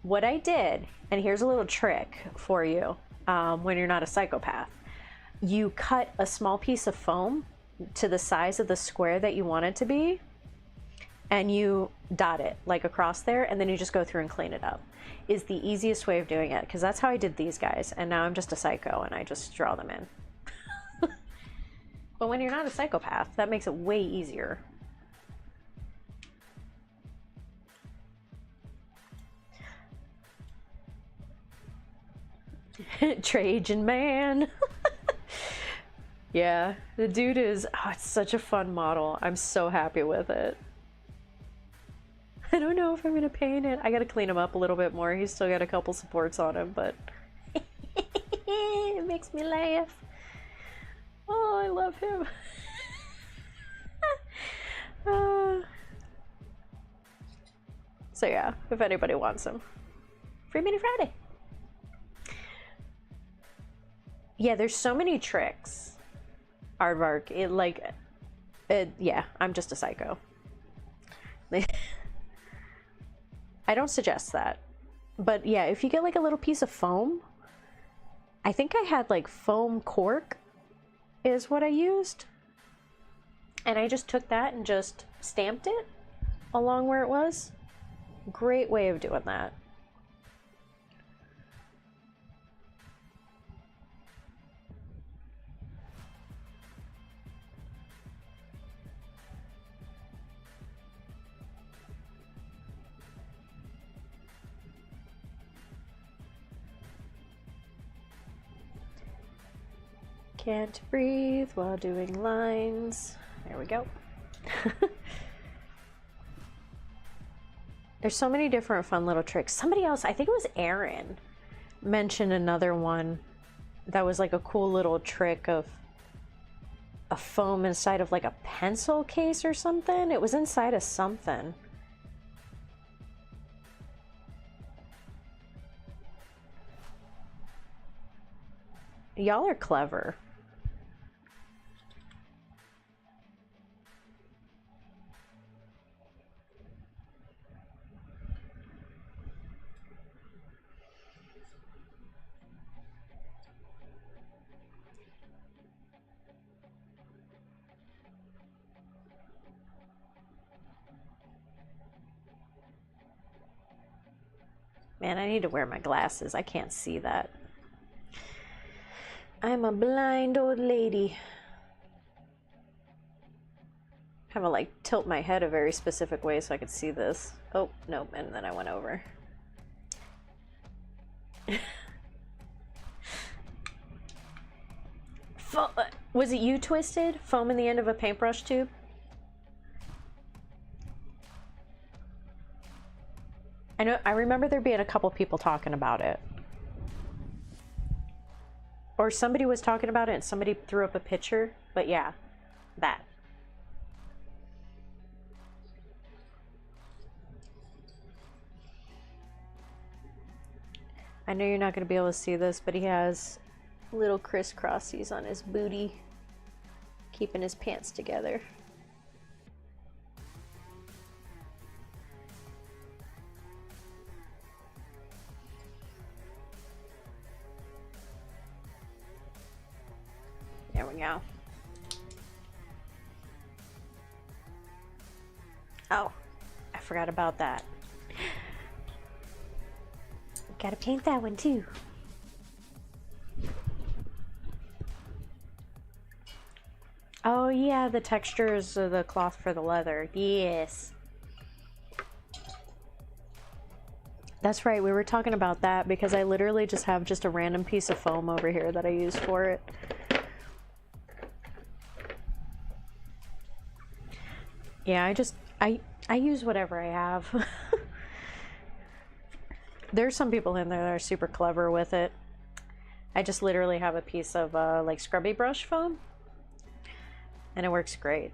A: What I did, and here's a little trick for you when you're not a psychopath. You cut a small piece of foam to the size of the square that you want it to be, and you dot it like across there, and then you just go through and clean it up. Is the easiest way of doing it, because that's how I did these guys, and now I'm just a psycho and I just draw them in. But when you're not a psychopath, that makes it way easier. Trajan man. Yeah, the dude is, oh, it's such a fun model. I'm so happy with it. I don't know if I'm gonna paint it. I gotta clean him up a little bit more. He's still got a couple supports on him, but it makes me laugh. Oh, I love him. So yeah, if anybody wants him. Free Mini Friday. Yeah, there's so many tricks. Aardvark, yeah, I'm just a psycho. I don't suggest that. But yeah, if you get like a little piece of foam, I think I had like foam cork is what I used. And I just took that and just stamped it along where it was. Great way of doing that. Can't breathe while doing lines. There we go. There's so many different fun little tricks. Somebody else, I think it was Aaron, mentioned another one that was like a cool little trick of a foam inside of like a pencil case or something. It was inside of something. Y'all are clever. Man, I need to wear my glasses. I can't see that. I'm a blind old lady. Have to like tilt my head a very specific way so I could see this. Oh, nope, and then I went over. Was it you, Twisted? Foam in the end of a paintbrush tube? I remember there being a couple people talking about it. Or somebody was talking about it and somebody threw up a picture. But yeah, that. I know you're not going to be able to see this, but he has little crisscrossies on his booty, keeping his pants together. There we go. Oh, I forgot about that. Gotta paint that one too. Oh yeah, the textures of the cloth for the leather. Yes. That's right, we were talking about that because I literally just have just a random piece of foam over here that I use for it. Yeah, I use whatever I have. There's some people in there that are super clever with it. I just literally have a piece of like scrubby brush foam and it works great.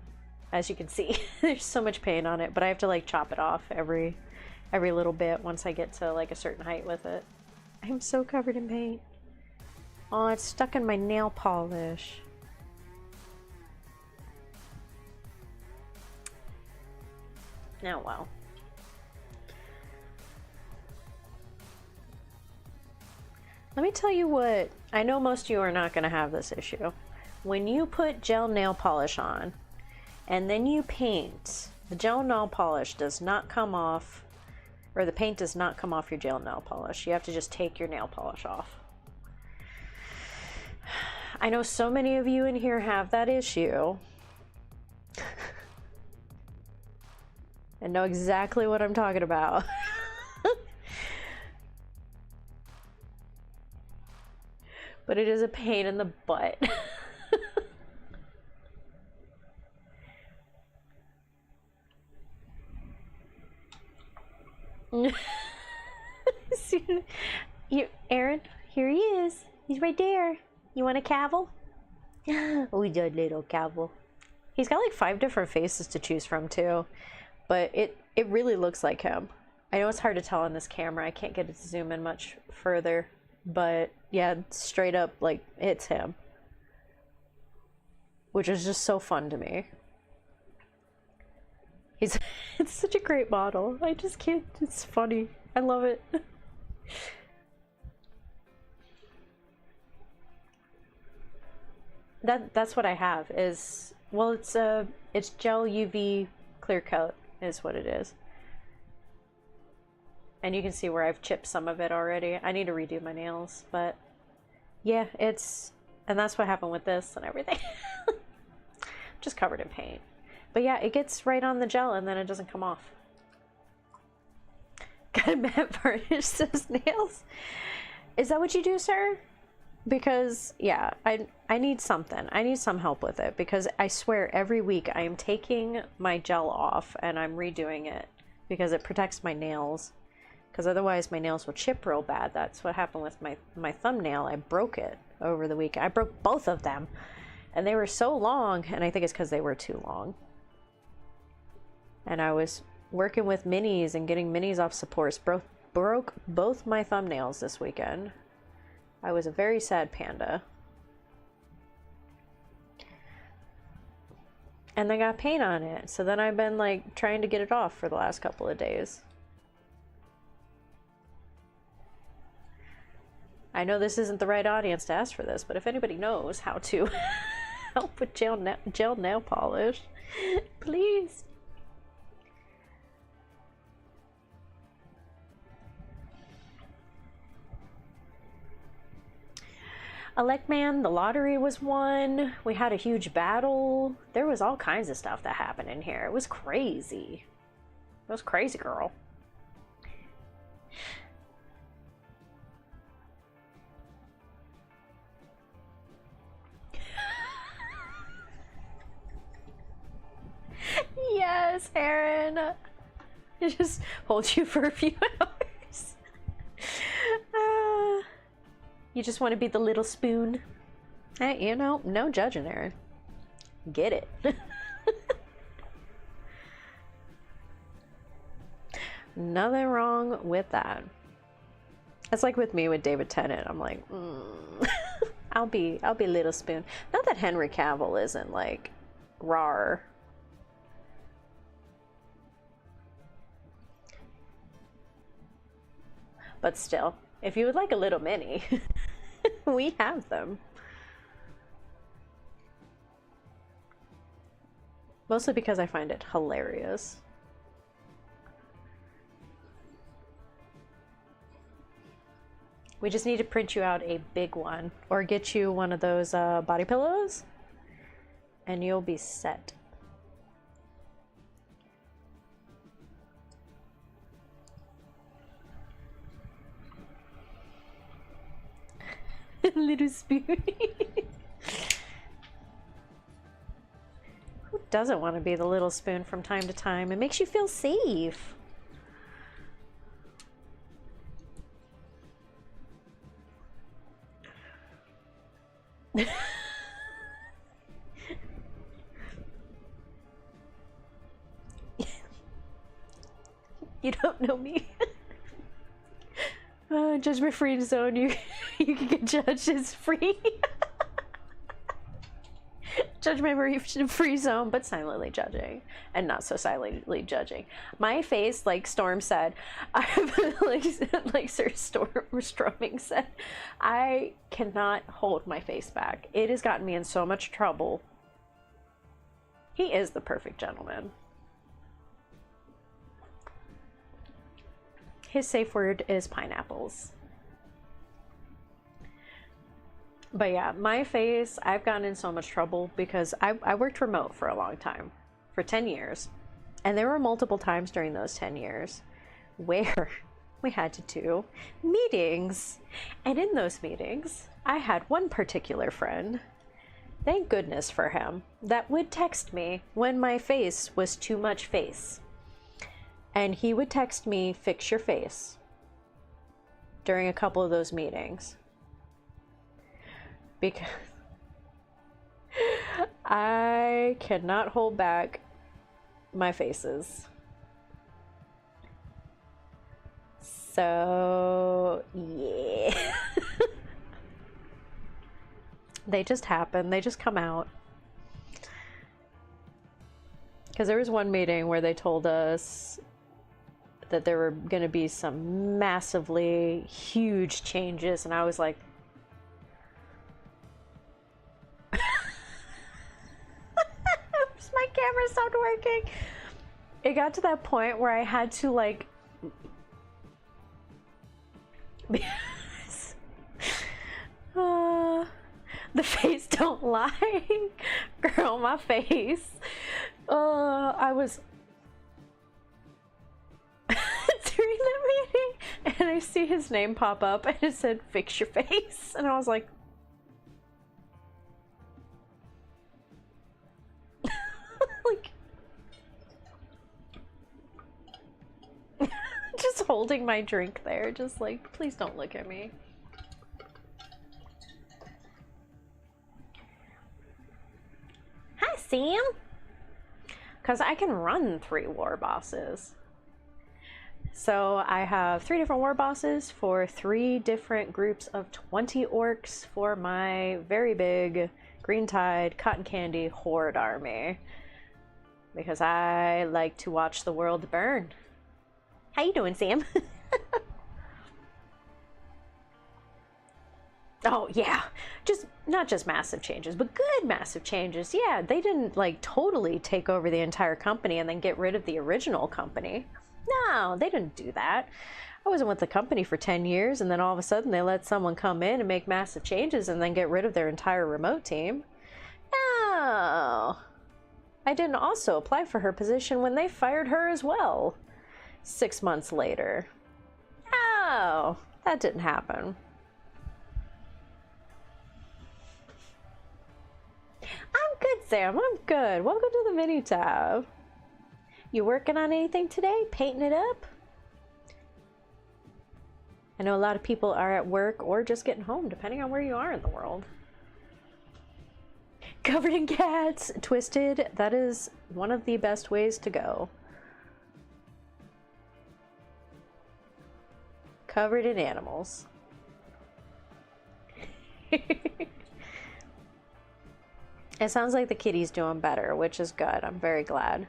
A: As you can see, there's so much paint on it, but I have to like chop it off every little bit once I get to like a certain height with it. I'm so covered in paint. Oh, it's stuck in my nail polish. Oh well. Let me tell you what, I know most of you are not going to have this issue. When you put gel nail polish on and then you paint, the gel nail polish does not come off, or the paint does not come off your gel nail polish. You have to just take your nail polish off. I know so many of you in here have that issue. And know exactly what I'm talking about. But it is a pain in the butt. Aaron, here he is. He's right there. You want a cavil? We did little cavil. He's got like 5 different faces to choose from too, but it really looks like him. I know it's hard to tell on this camera. I can't get it to zoom in much further, but yeah, straight up, like, it's him. Which is just so fun to me. It's such a great model. I just can't, it's funny. I love it. That's what I have is, well, it's gel UV clear coat is what it is. And you can see where I've chipped some of it already. I need to redo my nails, but yeah, and that's what happened with this and everything. Just covered in paint. But yeah, it gets right on the gel and then it doesn't come off. Gotta matte varnish those nails. Is that what you do, sir? Because yeah, I need something. I need some help with it because I swear every week I am taking my gel off and I'm redoing it because it protects my nails. Because otherwise my nails will chip real bad. That's what happened with my thumbnail. I broke it over the week. I broke both of them. And they were so long, and I think it's because they were too long. And I was working with minis and getting minis off supports. Broke both my thumbnails this weekend. I was a very sad panda. And they got paint on it. So then I've been like trying to get it off for the last couple of days. I know this isn't the right audience to ask for this, but if anybody knows how to help with gel nail polish, please. Man, the lottery was won. We had a huge battle. There was all kinds of stuff that happened in here. It was crazy. It was crazy, girl. Yes, Aaron. I just hold you for a few hours. You just want to be the little spoon. Hey, you know, no judging, Aaron. Get it. Nothing wrong with that. It's like with me with David Tennant. I'm like, I'll be little spoon. Not that Henry Cavill isn't like rawr. But still, if you would like a little mini, we have them. Mostly because I find it hilarious. We just need to print you out a big one or get you one of those body pillows and you'll be set. Little spoon. Who doesn't want to be the little spoon from time to time? It makes you feel safe. You don't know me. Judgment free zone. You can get judged. It's free. Judgment free zone, but silently judging, and not so silently judging. My face, like Storm said, like Sir Storming said, I cannot hold my face back. It has gotten me in so much trouble. He is the perfect gentleman. His safe word is pineapples. But yeah, my face, I've gotten in so much trouble because I worked remote for a long time, for 10 years. And there were multiple times during those 10 years where we had to do meetings. And in those meetings, I had one particular friend, thank goodness for him, that would text me when my face was too much face. And he would text me, "Fix your face," during a couple of those meetings. Because I cannot hold back my faces. So, yeah. They just happen. They just come out. Because there was one meeting where they told us that there were going to be some massively huge changes, and I was like, my camera stopped working. It got to that point where I had to like the face don't lie. Girl, my face. I was during the meeting and I see his name pop up and it said, "Fix your face." And I was like, like just holding my drink there, just like, please don't look at me. Hi, Sam. Because I can run 3 war bosses. So I have 3 different war bosses for 3 different groups of 20 orcs for my very big Green Tide Cotton Candy Horde army. Because I like to watch the world burn. How you doing, Sam? Oh yeah, just not just massive changes, but good massive changes. Yeah, they didn't like totally take over the entire company and then get rid of the original company. No, they didn't do that. I wasn't with the company for 10 years and then all of a sudden they let someone come in and make massive changes and then get rid of their entire remote team. No. I didn't also apply for her position when they fired her as well. 6 months later. Oh, that didn't happen. I'm good, Sam. I'm good. Welcome to the mini tab. You working on anything today? Painting it up? I know a lot of people are at work or just getting home, depending on where you are in the world. Covered in cats. Twisted. That is one of the best ways to go. Covered in animals. It sounds like the kitty's doing better, which is good. I'm very glad.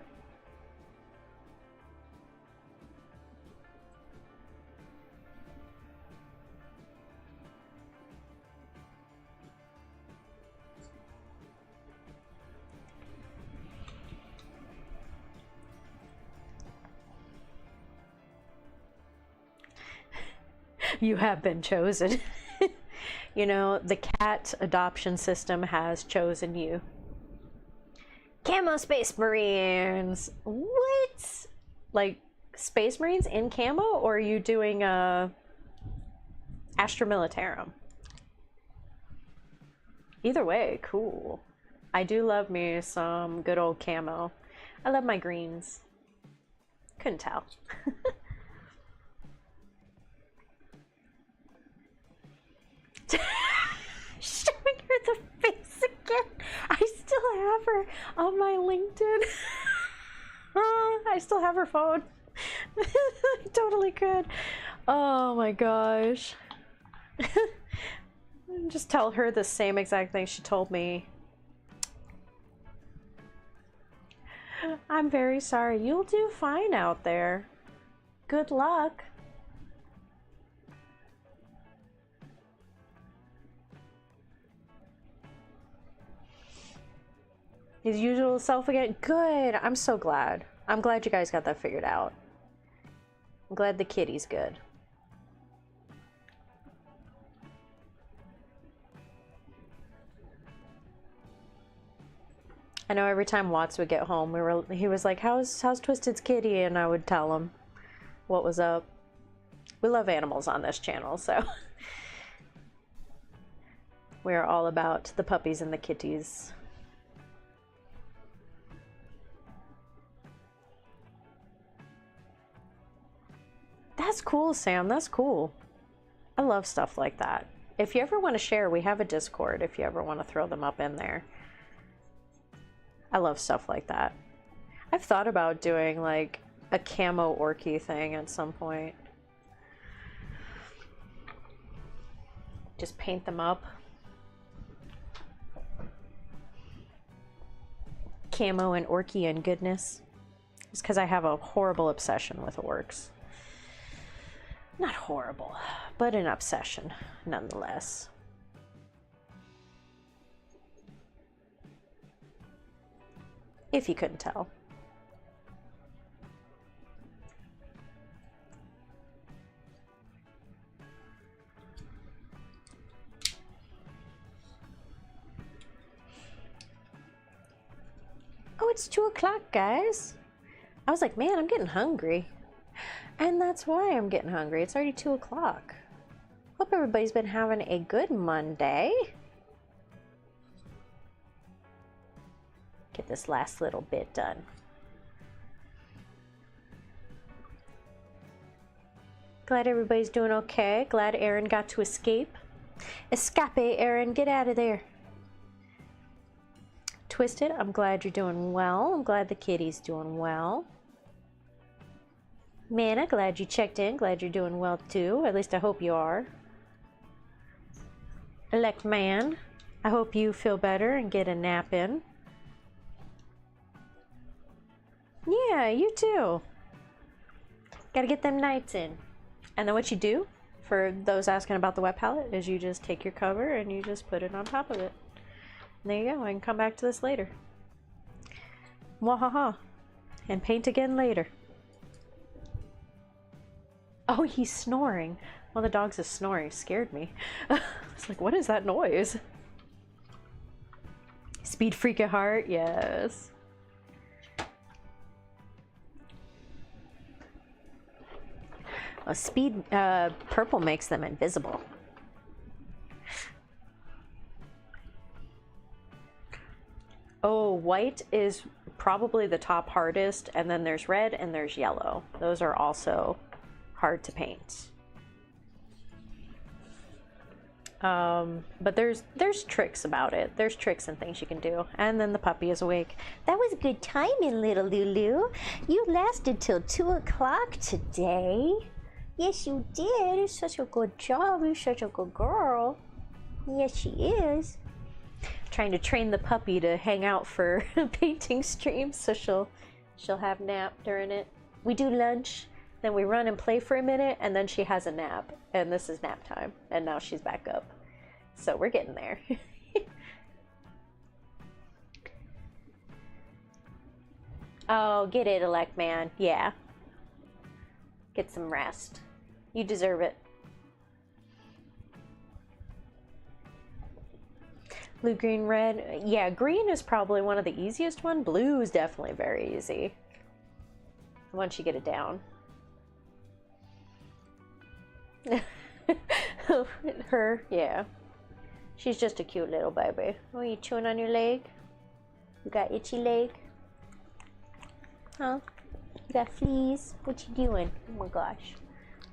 A: You have been chosen. You know, the cat adoption system has chosen you. Camo Space Marines! What? Like, Space Marines in camo, or are you doing Astra Militarum? Either way, cool. I do love me some good old camo. I love my greens. Couldn't tell. Showing her the face again. I still have her on my LinkedIn. I still have her phone. I totally could. Oh my gosh. Just tell her the same exact thing she told me. I'm very sorry. You'll do fine out there. Good luck. His usual self again. Good. I'm so glad. I'm glad you guys got that figured out. I'm glad the kitty's good. I know every time Watts would get home, he was like, how's Twisted's kitty? And I would tell him what was up. We love animals on this channel, so we're all about the puppies and the kitties. That's cool, Sam. That's cool. I love stuff like that. If you ever want to share, we have a Discord if you ever want to throw them up in there. I love stuff like that. I've thought about doing like a camo orky thing at some point. Just paint them up. Camo and orky and goodness. It's because I have a horrible obsession with orcs. Not horrible, but an obsession nonetheless. If you couldn't tell. Oh, it's 2 o'clock, guys. I was like, man, I'm getting hungry. And that's why I'm getting hungry. It's already 2 o'clock. Hope everybody's been having a good Monday. Get this last little bit done. Glad everybody's doing okay. Glad Aaron got to escape. Escape, Aaron. Get out of there. Twisted, I'm glad you're doing well. I'm glad the kitty's doing well. Mana, glad you checked in. Glad you're doing well too. At least I hope you are. Elect Man, I hope you feel better and get a nap in. Yeah, you too. Gotta get them nights in. And then what you do, for those asking about the wet palette, is you just take your cover and you just put it on top of it. And there you go. I can come back to this later. Wahaha. And paint again later. Oh, he's snoring. One of the dogs is snoring. Scared me. I was like, what is that noise? Speed freak at heart? Yes. Well, speed purple makes them invisible. Oh, white is probably the top hardest, and then there's red and there's yellow. Those are also hard to paint. But there's tricks about it. There's tricks and things you can do. And then the puppy is awake. That was good timing, little Lulu. You lasted till 2 o'clock today. Yes, you did. Such a good job. You're such a good girl. Yes, she is. Trying to train the puppy to hang out for painting streams, so she'll have nap during it. We do lunch, then we run and play for a minute, and then she has a nap. And this is nap time, and now she's back up. So we're getting there. Oh, get it, Elect Man. Yeah. Get some rest. You deserve it. Blue, green, red. Yeah, green is probably one of the easiest one. Blue is definitely very easy once you get it down. Her, yeah. She's just a cute little baby. Oh, you chewing on your leg? You got itchy leg? Huh? You got fleas? What you doing? Oh my gosh.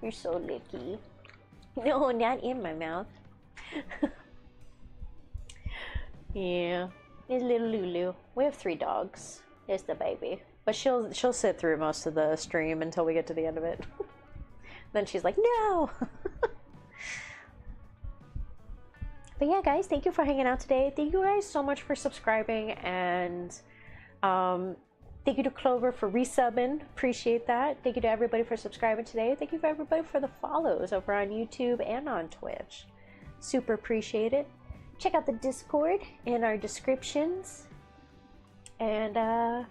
A: You're so licky. No, not in my mouth. Yeah. It's little Lulu. We have 3 dogs. It's the baby. But she'll sit through most of the stream until we get to the end of it. Then she's like, no! But yeah, guys, thank you for hanging out today. Thank you guys so much for subscribing, and thank you to Clover for resubbing. Appreciate that. Thank you to everybody for subscribing today. Thank you for everybody for the follows over on YouTube and on Twitch. Super appreciate it. Check out the Discord in our descriptions. And yeah,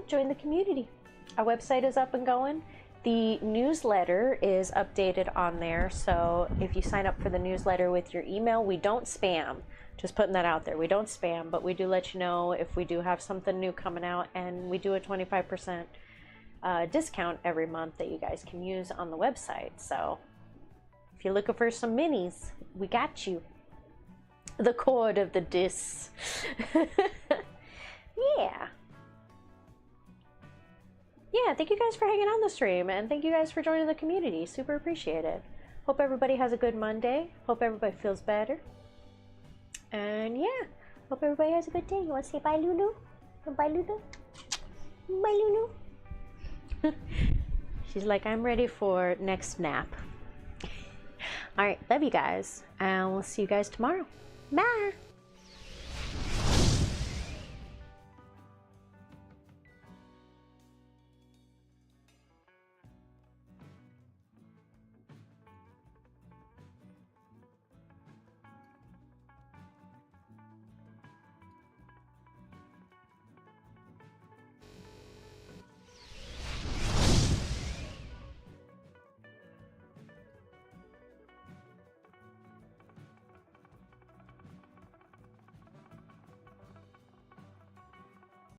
A: join the community. Our website is up and going. The newsletter is updated on there, so if you sign up for the newsletter with your email, we don't spam. Just putting that out there. We don't spam, but we do let you know if we do have something new coming out, and we do a 25% discount every month that you guys can use on the website. So if you're looking for some minis, we got you. The cord of the discs. Yeah. Yeah, yeah, thank you guys for hanging on the stream, and thank you guys for joining the community. Super appreciate it. Hope everybody has a good Monday. Hope everybody feels better. And yeah, hope everybody has a good day. You want to say bye, Lulu? Bye, Lulu? Bye, Lulu? She's like, I'm ready for next nap. All right, love you guys, and we'll see you guys tomorrow. Bye.